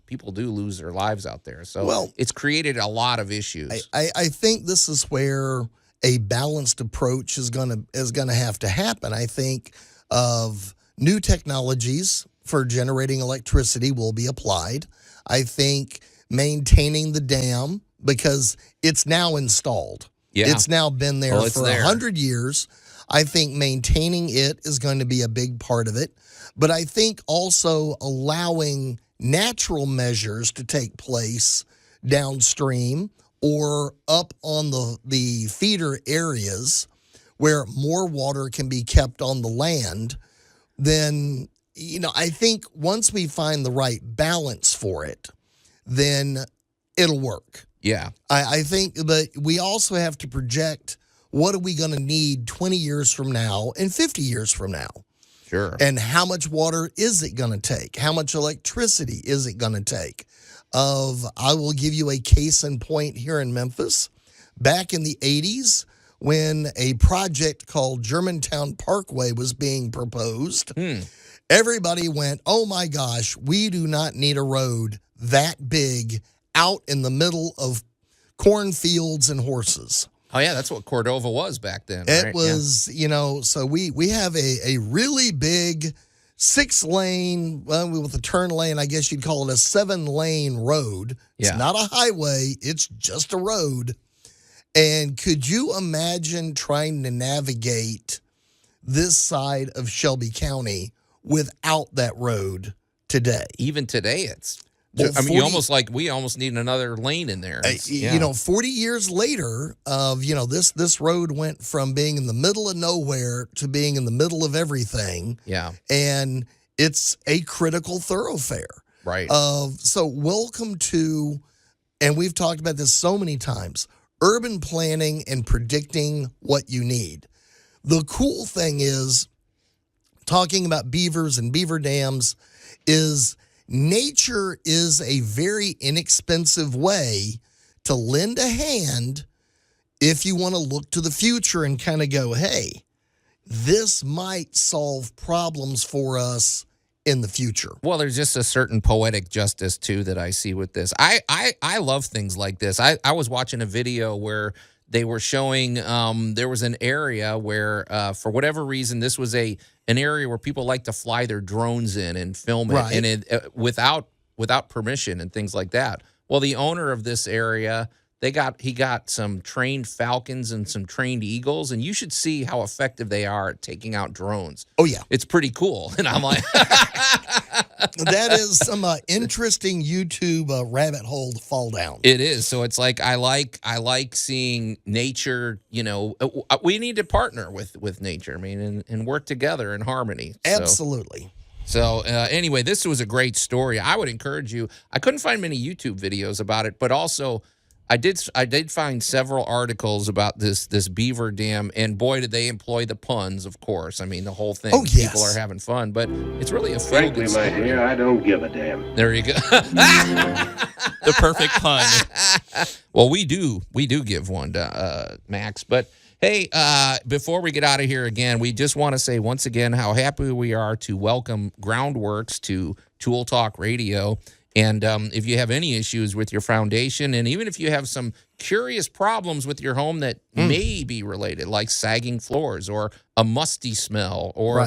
people do lose their lives out there. So it's created a lot of issues. I think this is where a balanced approach is gonna have to happen. I think of new technologies for generating electricity will be applied. I think maintaining the dam, because it's now installed. Yeah. It's now been there for 100 years. I think maintaining it is going to be a big part of it. But I think also allowing natural measures to take place downstream or up on the feeder areas where more water can be kept on the land, then, I think once we find the right balance for it, then it'll work. Yeah. I think, but we also have to project what are we going to need 20 years from now and 50 years from now. Sure. And how much water is it going to take? How much electricity is it going to take? I will give you a case in point here in Memphis. Back in the 80s, when a project called Germantown Parkway was being proposed, everybody went, oh my gosh, we do not need a road that big out in the middle of cornfields and horses. Oh, yeah, that's what Cordova was back then. It was, so we have a really big 6-lane, with a turn lane, I guess you'd call it a 7-lane road. It's not a highway, it's just a road. And could you imagine trying to navigate this side of Shelby County without that road today? Even today, it's... Well, we almost need another lane in there. 40 years later, this road went from being in the middle of nowhere to being in the middle of everything. Yeah. And it's a critical thoroughfare. Right. So welcome to, and we've talked about this so many times, urban planning and predicting what you need. The cool thing is, talking about beavers and beaver dams, is nature is a very inexpensive way to lend a hand if you want to look to the future and kind of go, hey, this might solve problems for us in the future. Well, there's just a certain poetic justice, too, that I see with this. I love things like this. I was watching a video where they were showing there was an area where, for whatever reason, this was an area where people like to fly their drones in and film it, and without permission and things like that. Well, the owner of this area, he got some trained falcons and some trained eagles, and you should see how effective they are at taking out drones. Oh, yeah. It's pretty cool. And I'm like... That is some interesting YouTube rabbit hole to fall down. It is. So it's like I like seeing nature. We need to partner with nature. I mean, and work together in harmony. Absolutely. So anyway, this was a great story. I would encourage you. I couldn't find many YouTube videos about it, but also I did find several articles about this beaver dam, and boy, did they employ the puns, of course. I mean, the whole thing. Oh, yes. People are having fun, but it's really a Frankly, feel-good my story. dear, I don't give a damn. There you go. The perfect pun. Well, we do give one to Max, but hey, before we get out of here again, we just want to say once again how happy we are to welcome Groundworks to Tool Talk Radio. And if you have any issues with your foundation, and even if you have some curious problems with your home that may be related, like sagging floors or a musty smell or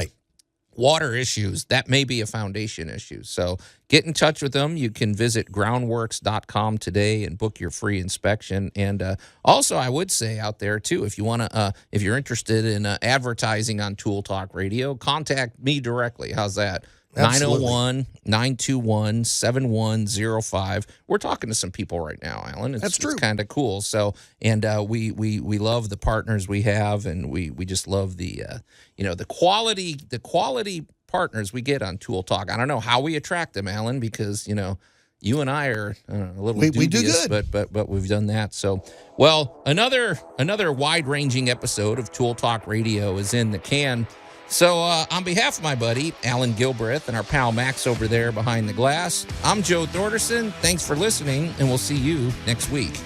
water issues, that may be a foundation issue. So get in touch with them. You can visit groundworks.com today and book your free inspection. And also, I would say out there too, if you want to, if you're interested in advertising on Tool Talk Radio, contact me directly. How's that? 901-921-7105. We're talking to some people right now, Alan. That's true. It's kind of cool. So, and we love the partners we have, and we just love the the quality partners we get on Tool Talk. I don't know how we attract them, Alan, because you and I are a little dubious, we do good. but we've done that. So, well, another wide-ranging episode of Tool Talk Radio is in the can. So on behalf of my buddy, Allan Gilbreth, and our pal Max over there behind the glass, I'm Joe Thorderson. Thanks for listening, and we'll see you next week.